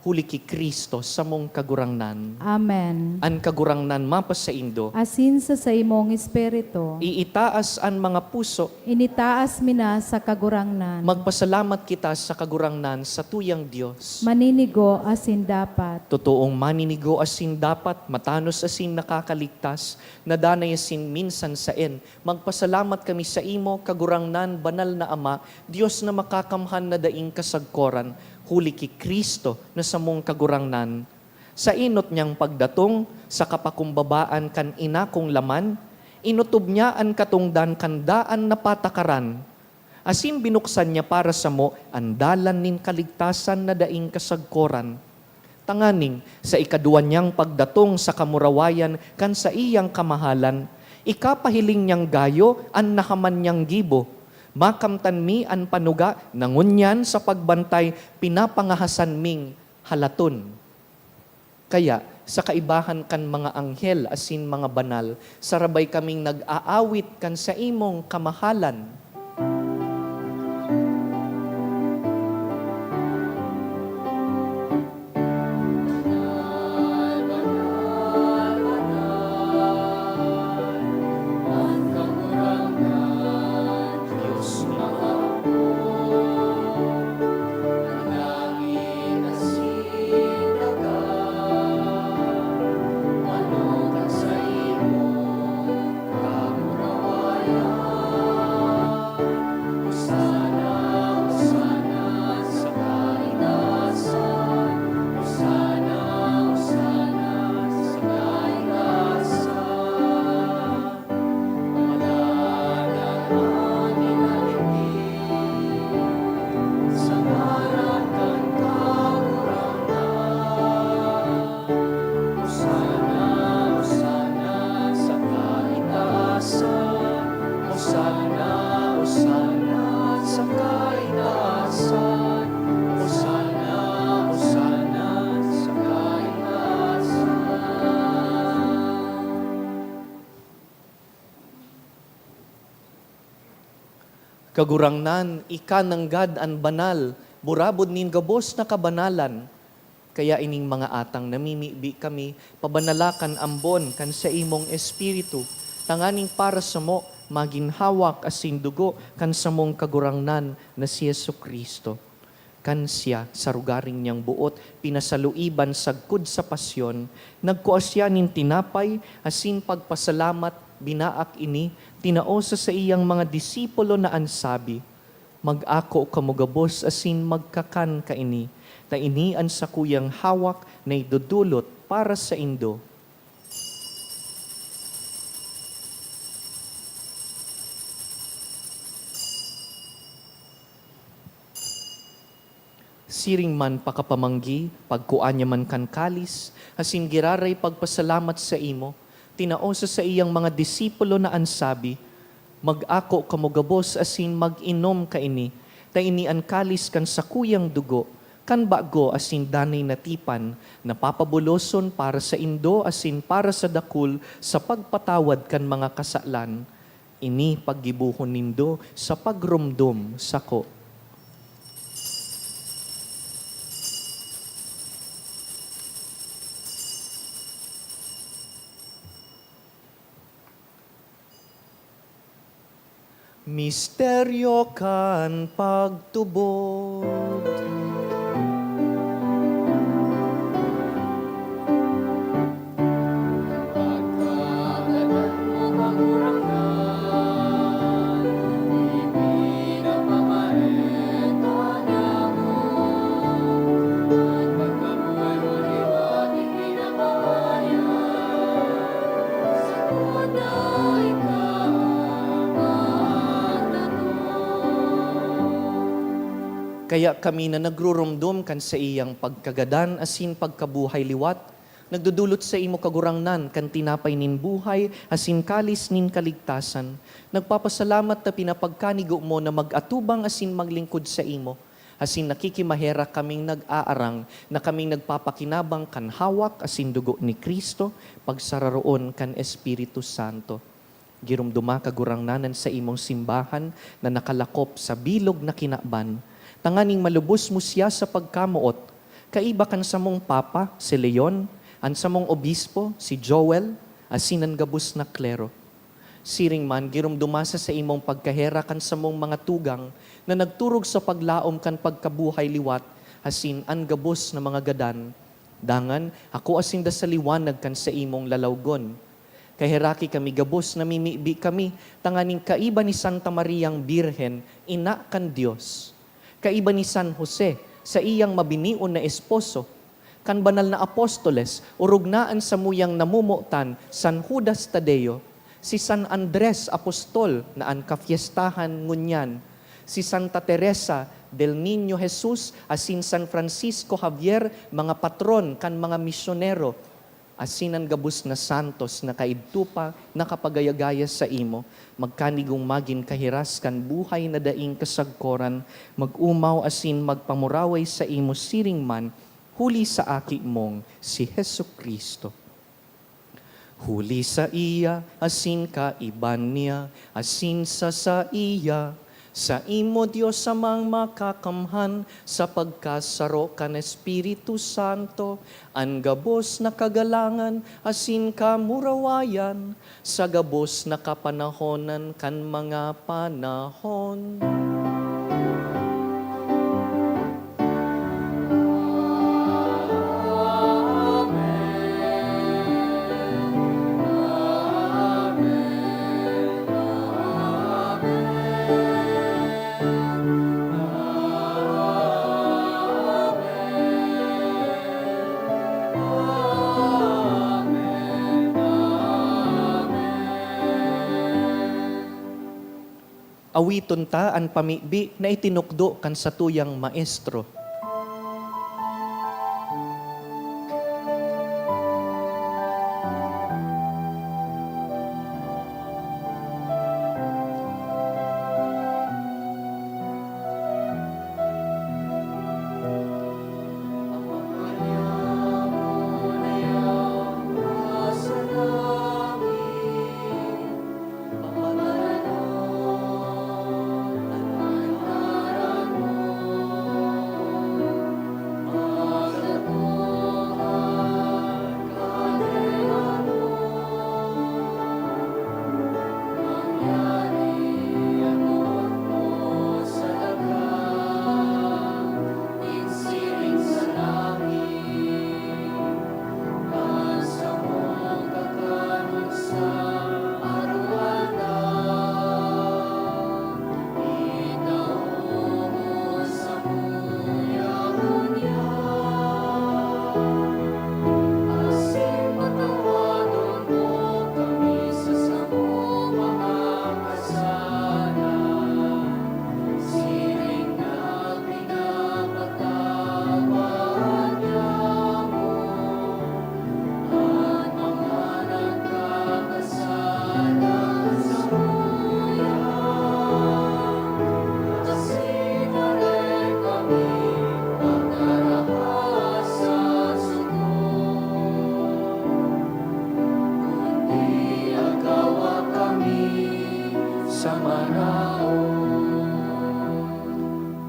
Huli ki Kristo sa mong kagurangnan. Amen. An kagurangnan mapas sa indo, Asin sa imong espiritu, iitaas an mga puso. initaas mina sa kagurangnan. Magpasalamat kita sa kagurangnan sa tuyang Diyos. Maninigo asin dapat. Totoong maninigo asin dapat, matanos asin nakakaligtas, nadanay asin minsan saen. Magpasalamat kami sa imo, kagurangnan, banal na Ama, Diyos na makakamhan na daing kasagkoran, huli ki Kristo na sa mong kagurangnan. Sa inot niyang pagdatong, sa kapakumbabaan kan ina kong laman, inutob niya an katungdan kandaan na patakaran. Asim binuksan niya para sa mo, andalan nin kaligtasan na daing kasagkoran. Tanganing, sa ikaduan niyang pagdatong sa kamurawayan kan sa iyang kamahalan, ikapahiling niyang gayo an nahaman niyang gibo. Makamtan mi an panuga, nangunyan sa pagbantay, pinapangahasan ming halaton. Kaya, sa kaibahan kan mga anghel asin mga banal, sarabay kaming nag-aawit kan sa imong kamahalan. Diyos na Kagurangnan, ika ng God an banal, burabod nin gabos na kabanalan. Kaya ining mga atang namimibi kami, pabanalakan ambon kan sa imong espiritu, tanganing para sa mo, maginhawak asin dugo kan sa mong kagurangnan na si Yesu Kristo. Kan siya sa rugaring niyang buot, pinasaluiban sagkud sa pasyon, nagkuas siya nin tinapay, asin pagpasalamat, binaak ini, tinaosa sa iyang mga disipulo na ansabi, mag-ako kamugabos asin magkakan ka ini, na inian sa kuyang hawak na idudulot para sa indo. Siring man pakapamanggi, pagkuan niya man kan kalis, asin giraray pagpasalamat sa imo, tinaosa sa iyang mga disipulo na ansabi, mag-ako kamugabos asin mag-inom ka ini, ta ini an kalis kan sa kuyang dugo, kan bago asin danay natipan, napapabuloson para sa indo asin para sa dakul sa pagpatawad kan mga kasalan. Ini paggibuhon nindo sa pagrumdum sako. Misteryo kan pagtubod. Kaya kami na nagrurumdum kan sa iyang pagkagadan asin pagkabuhay liwat, nagdudulot sa imo kagurangnan kan tinapay nin buhay asin kalis nin kaligtasan. Nagpapasalamat na pinapagkanigo mo na mag-atubang asin maglingkod sa imo. Asin nakikimahera kaming nag-aarang na kaming nagpapakinabang kan hawak asin dugo ni Kristo pagsararoon kan Espiritu Santo. Girumduma kagurangnanan sa imong simbahan na nakalakop sa bilog na kinaban. Tanganing malubos mo siya sa pagkamuot. Kaiba kan sa mong papa, si Leon, an sa mong obispo, si Joel, asinan gabus na klero. Siring man, girumdumasa sa imong pagkahera kan sa mong mga tugang na nagturog sa paglaom kan pagkabuhay liwat, asin an gabus na mga gadan. Dangan, ako asin da sa liwanag kan sa imong lalawgon. Kahiraki kami gabos, namimibi kami, tanganing kaiba ni Santa Mariang Birhen, ina kan Diyos. Kaiba ni San Jose, sa iyang mabinion na esposo, kan banal na apostoles, urugnaan sa muyang namumutan, San Judas Tadeo, si San Andres Apostol, na an kafiestahan ngunyan, si Santa Teresa del Niño Jesus, asin San Francisco Javier, mga patron kan mga misyonero, asinan gabus na santos na kaidtupa nakapagayagaya sa imo, magkanigong magin kahiras kan buhay na daing kasagkoran, mag-umaw asin magpamuraway sa imo siring man, huli sa aki mong si Hesu Kristo. Huli sa iya, asin ka iban niya, asin sa iya, sa imo Diyos amang makakamhan, sa pagkasaro kan Espiritu Santo, ang gabos na kagalangan, asin ka murawayan, sa gabos na kapanahonan kan mga panahon. Awiton ta an pamibi na itinukdo kan sa tuyang maestro.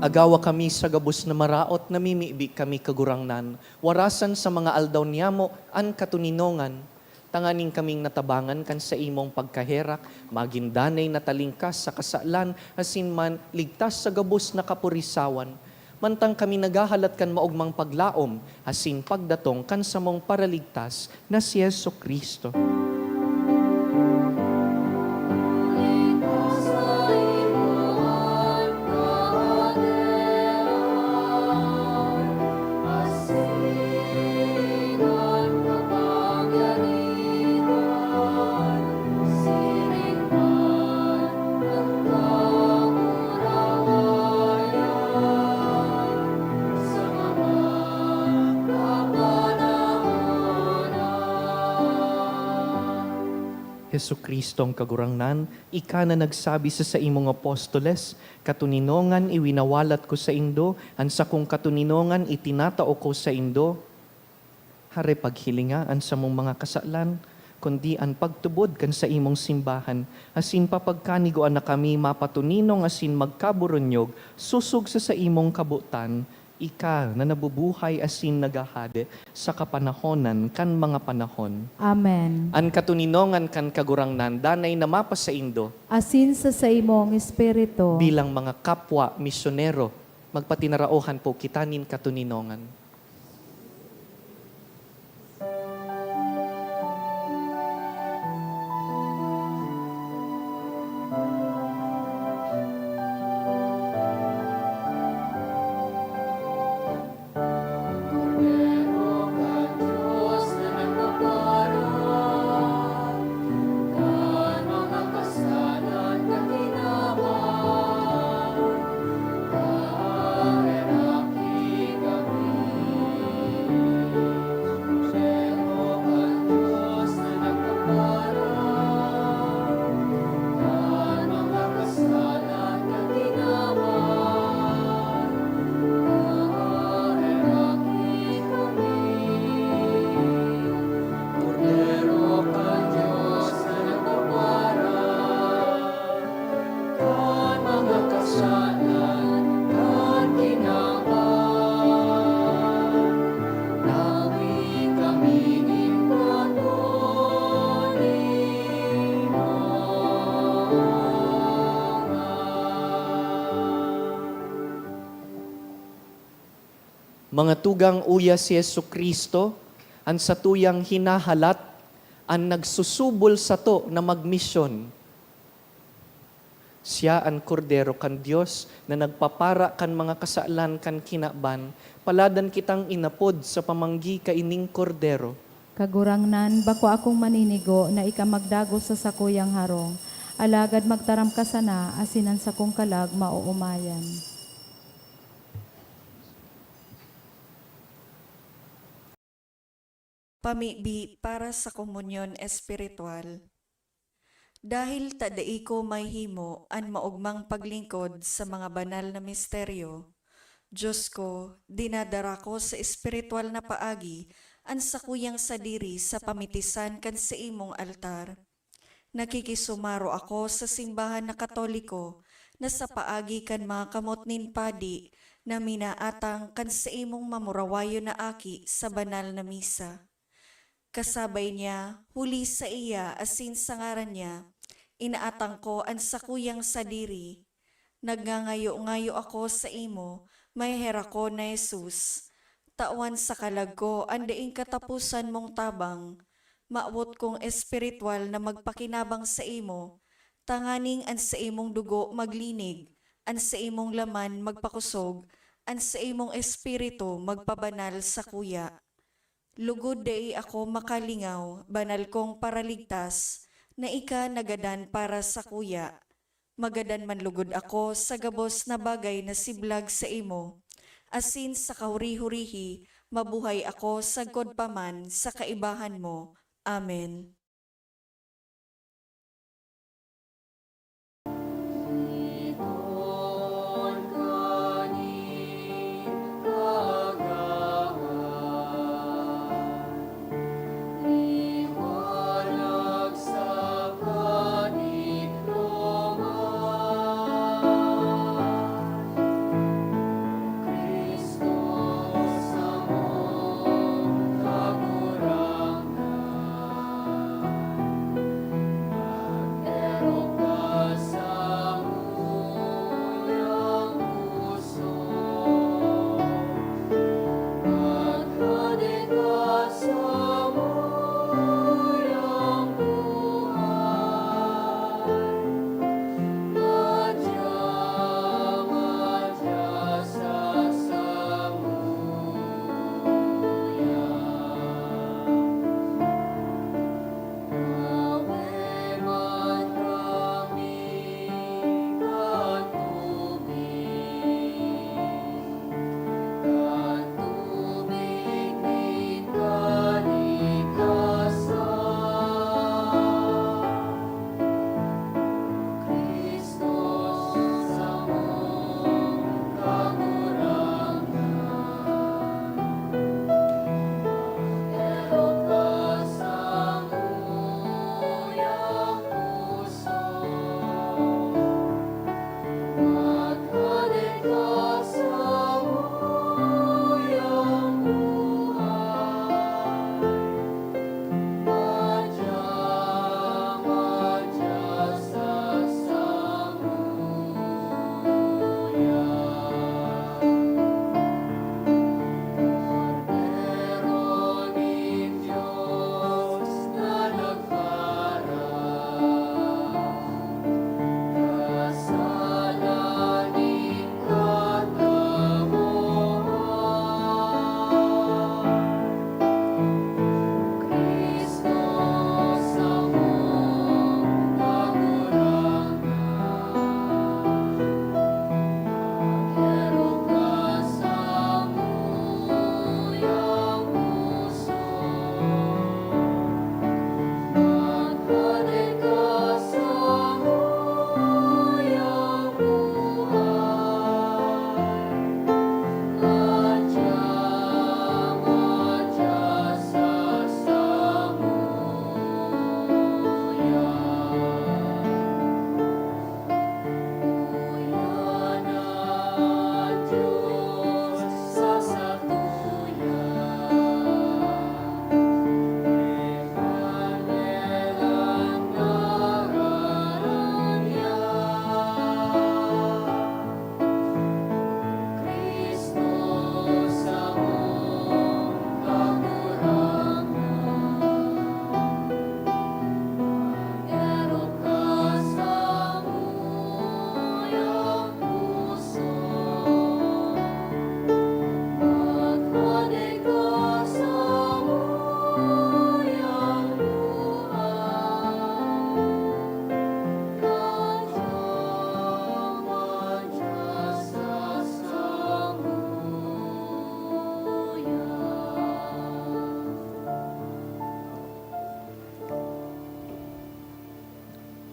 Agawa kami sa gabos na maraot, namimibi kami kagurangnan. Warasan sa mga aldaw niyamo, an katuninongan. Tanganing kaming natabangan kan sa imong pagkaherak, magindanay na talingkas sa kasalan, asin man ligtas sa gabos na kapurisawan. Mantang kami nagahalat kan maugmang paglaom, asin pagdatong kan sa mong paraligtas na si Yesu Kristo. Hesu Kristong kagurangnan, ika na nagsabi sa imong apostoles, katuninongan iwinawalat ko sa indo, ansa kong katuninongan itinatao ko sa indo. Hare paghilingaan sa mong mga kasalan, kundi ang pagtubod kan sa imong simbahan, asin papagkanigoan na kami mapatuninong asin magkaburonyog, susug sa imong kabutan, ika na nabubuhay asin nagahade sa kapanahonan kan mga panahon. Amen. An katuninongan kan kagurangnan, danay na mapa sa indo, Asin sa imong espiritu, bilang mga kapwa misyonero, magpatinarauhan po kitanin katuninongan. Mga tugang uya si Yesu Kristo, ang satuyang hinahalat, ang nagsusubol sa to na magmisyon. Siya ang kordero kan Dios na nagpapara kan mga kasalan kan kinaban, paladan kitang inapod sa pamanggi kaining kordero. kagurangnan, bako akong maninigo na ika magdago sa sakuyang harong, alagad magtaram ka sana, asinan sa kong kalag mauumayan. Pamibi para sa komunyon espiritual. Dahil tadai ko may himo an maugmang paglingkod sa mga banal na misteryo, Diyos ko, dinadara ko sa espiritual na paagi an sakuyang sadiri sa pamitisan kan sa imong altar. Nakikisumaro ako sa simbahan na Katoliko na sa paagi kan mga kamot nin padi na minaatang kan sa imong mamurawayo na aki sa banal na misa. Kasabay niya, huli sa iya asin sa ngaran niya, inaatang ko ang sakuyang sadiri. Nagngangayo-ngayo ako sa imo, may hera ko na Jesus. Tawan sa kalag ko, andaing katapusan mong tabang. Maawot kong espiritual na magpakinabang sa imo, tanganing an sa imong dugo maglinig, an sa imong laman magpakusog, an sa imong espiritu magpabanal sa kuya. Lugod dai ako makalingaw, banal kong paraligtas, na ika nagadan para sa kuya. Magadan man lugod ako sa gabos na bagay na siblag sa imo. Asin sa kahuri-hurihi, mabuhay ako sa paman sa kaibahan mo. Amen.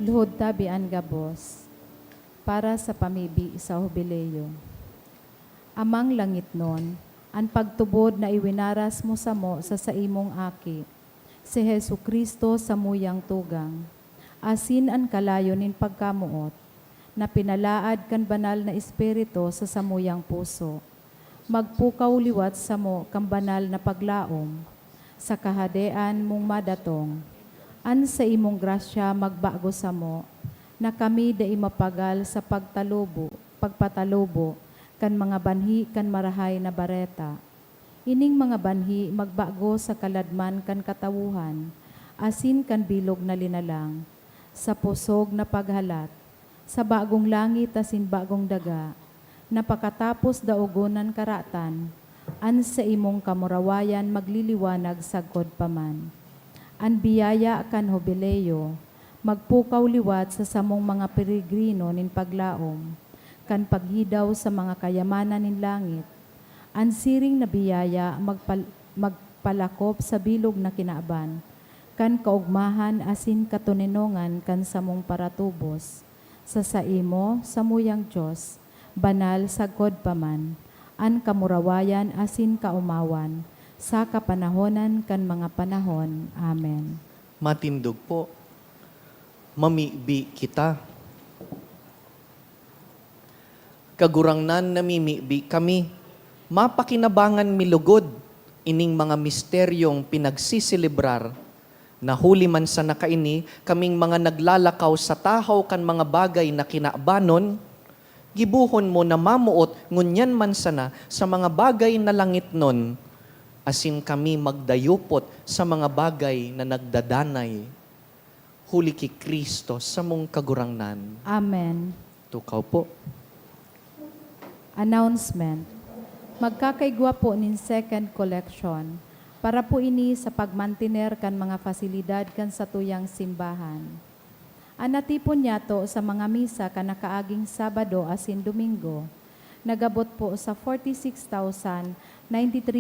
Luhod tabi an gabos, para sa pamibi sa hubileyo. Amang langit nun, ang pagtubod na iwinaras mo sa saimong aki, si Hesu Kristo sa muyang tugang, asin ang kalayo nin pagkamuot, na pinalaad kan banal na espiritu sa samuyang puso, magpukaw liwat sa mo kang banal na paglaom, sa kahadean mong madatong, an sa imong grasya magbago sa mo, na kami da imapagal sa pagpatalubo, kan mga banhi kan marahay na bareta. Ining mga banhi magbago sa kaladman kan katawuhan, asin kan bilog na linalang, sa pusog na paghalat, sa bagong langit asin bagong daga, napakatapos daugonan karatan, an sa imong kamurawayan magliliwanag sagkod paman. An biyaya kan hobileyo, magpukaw liwat sa samong mga peregrino nin paglaom, kan paghidaw sa mga kayamanan nin langit, an siring na biyaya magpalakop sa bilog na kinaaban, kan kaugmahan asin katuninongan kan samong paratubos, sa saimo, samuyang Diyos, banal sagkod paman, an kamurawayan asin kaumawan, sa kapanahonan kan mga panahon. Amen. Matindog po. Mamibi kita. Kagurangnan namimibi kami. Mapakinabangan milugod ining mga misteryong pinagsisilibrar, na huli man sa nakaini, kaming mga naglalakaw sa tahaw kan mga bagay na kinaabanon, gibuhon mo na mamuot ngunyan man sana sa mga bagay na langit nun, asin kami magdayupot sa mga bagay na nagdadanay. Huli ki Kristo sa mong kagurangnan. Amen. Tukaw po. Announcement. Magkakaigwa po nin second collection para po ini sa pagmantiner kan mga fasilidad kan sa tuyang simbahan. Anatipon niya to sa mga misa kan nakaaging Sabado asin Domingo. Nagabot po sa 46,093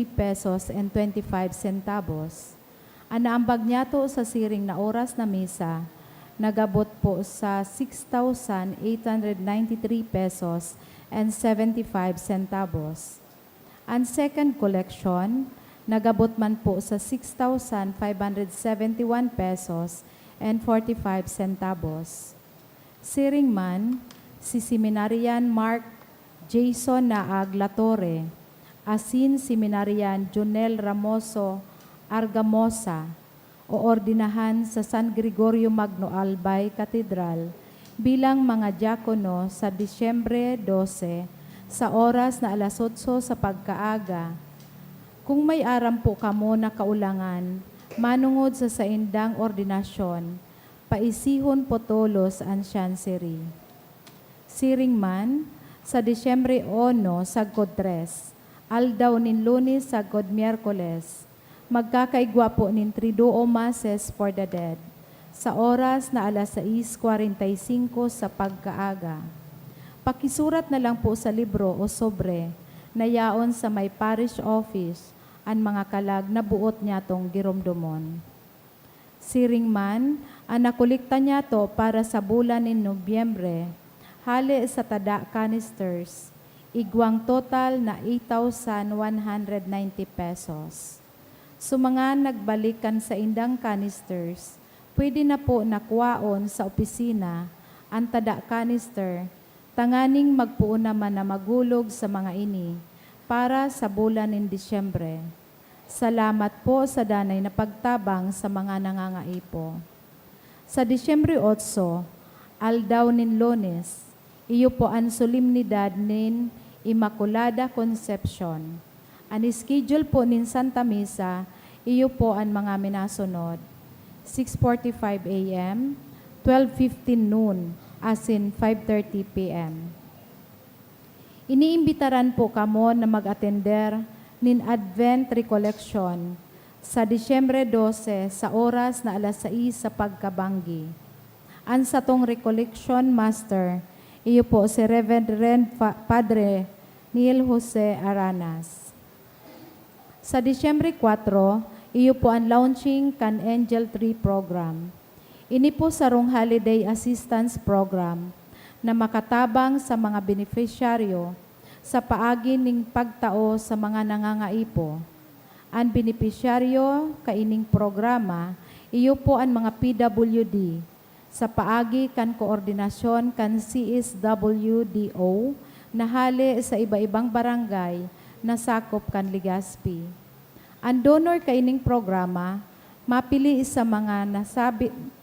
pesos and 25 centavos. Anaambag niya to sa siring na oras na misa, nagabot po sa 6,893 pesos and 75 centavos. Ang second collection, nagabot man po sa 6,571 pesos and 45 centavos. Siring man, si Seminarian Mark Jason Naag Latore, asin Seminarian Jonel Ramoso Argamosa, o ordinahan sa San Gregorio Magno Albay Cathedral bilang mga diakono sa Disyembre 12 sa oras na 8:00 sa pagkaaga. Kung may aram po kamo na kaulangan, manungod sa saindang ordinasyon, paisihon po tolos ang chancery. Siring man, sa Disyembre 1 sagkod 3, aldaw nin Lunes sagkod Miyerkules, magkakaigwa po nin Triduo Masses for the Dead, sa oras na 6:45 sa pagkaaga. Pakisurat na lang po sa libro o sobre na yaon sa may parish office ang mga kalag na buot niya tong giromdomon. Siring man, ang nakulikta niya to para sa bulan ni Nobyembre, hali sa tada canisters, igwang total na 8,190 pesos. So mga nagbalikan sa indang canisters, pwede na po nakwaon sa opisina ang tada canister, tanganing magpuon naman na magulog sa mga ini para sa bulan ng Disyembre. Salamat po sa danay na pagtabang sa mga nangangaipo. Sa Disyembre 8, aldaw nin Lunes, iyo po ang solemnidad nin Immaculada Concepcion. Ang schedule po nin Santa Misa, iyo po ang mga minasunod. 6:45 a.m., 12:15 noon, asin 5:30 p.m. Iniimbitaran po kamo na mag-attender nin Advent Recollection sa Disyembre 12 sa oras na 6:00 sa pagkabanggi. Ang satong Recollection Master, iyo po si Reverend Padre Neil Jose Aranas. Sa Disyembre 4, iyo po ang launching kan Angel Tree Program. Ini po sarong Holiday Assistance Program na makatabang sa mga beneficiaryo sa paagi ning pagtao sa mga nangangaipo. Ang beneficiaryo kaining programa, iyo po ang mga PWD sa paagi kan koordinasyon kan CSWDO na hali sa iba-ibang barangay na sakop kan Legazpi. Ang donor kaining programa, mapili sa mga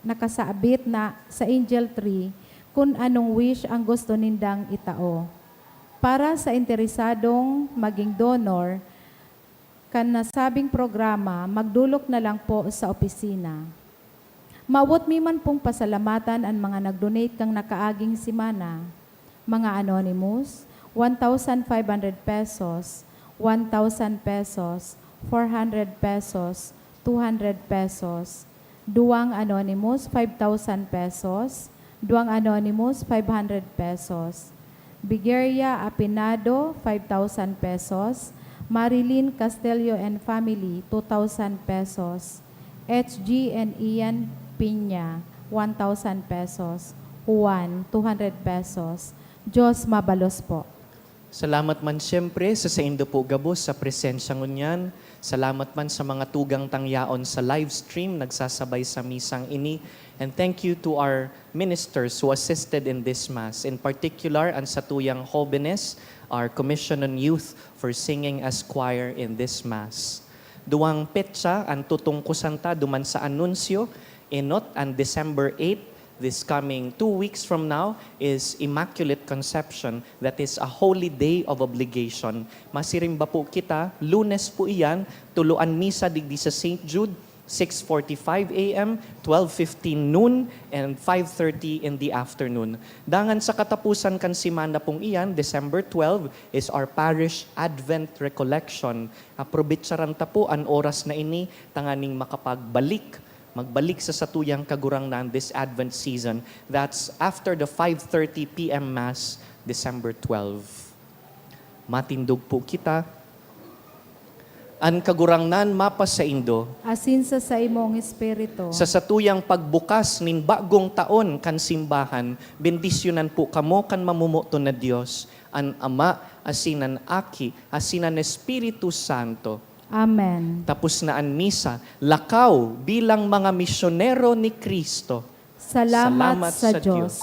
nakasabit na sa Angel Tree kung anong wish ang gusto nindang itao. Para sa interesadong maging donor, kan nasabing programa, magdulok na lang po sa opisina. Mawot mi man pong pasalamatan ang mga nag-donate kang nakaaging simana. Mga anonymous, 1,500 pesos, 1,000 pesos, 400 pesos, 200 pesos. Duwang anonymous, 5,000 pesos. Duwang anonymous, 500 pesos. Bigeria Apinado, 5,000 pesos. Marilyn Castelio and Family, 2,000 pesos. HG and Ian Piña, 1,000 pesos. Juan, 200 pesos. Diyos mabalos po. Salamat man siyempre sa indo po gabos sa presensya ngunyan. Salamat man sa mga tugang tangyaon sa live stream nagsasabay sa misang ini. And thank you to our ministers who assisted in this Mass. In particular, ang Satuyang Jóvenes, our Commission on Youth for singing as choir in this Mass. Duwang petsa ang tutungkusan ta duman sa anunsyo, inot ang December 8, this coming 2 weeks from now is Immaculate Conception. That is a holy day of obligation. Masirimba po kita, Lunes po iyan, tuluan misa digdi sa St. Jude, 6:45 a.m., 12:15 noon, and 5:30 in the afternoon. Dangan sa katapusan kan simana pong iyan, December 12, is our Parish Advent Recollection. Aprobitsaran ta po ang oras na ini, tanganing magbalik sa satuyang kagurangnan this Advent season. That's after the 5:30 p.m. Mass, December 12. Matindog po kita. An kagurangnan mapas sa indo, Asin sa imong espiritu. sa satuyang pagbukas nin bagong taon kan simbahan, bendisyonan po kamo kan mamumuto na Dios, an Ama, asinan Aki, asinan Espiritu Santo. Amen. Tapos na ang misa, lakaw bilang mga misyonero ni Kristo. Salamat sa Diyos.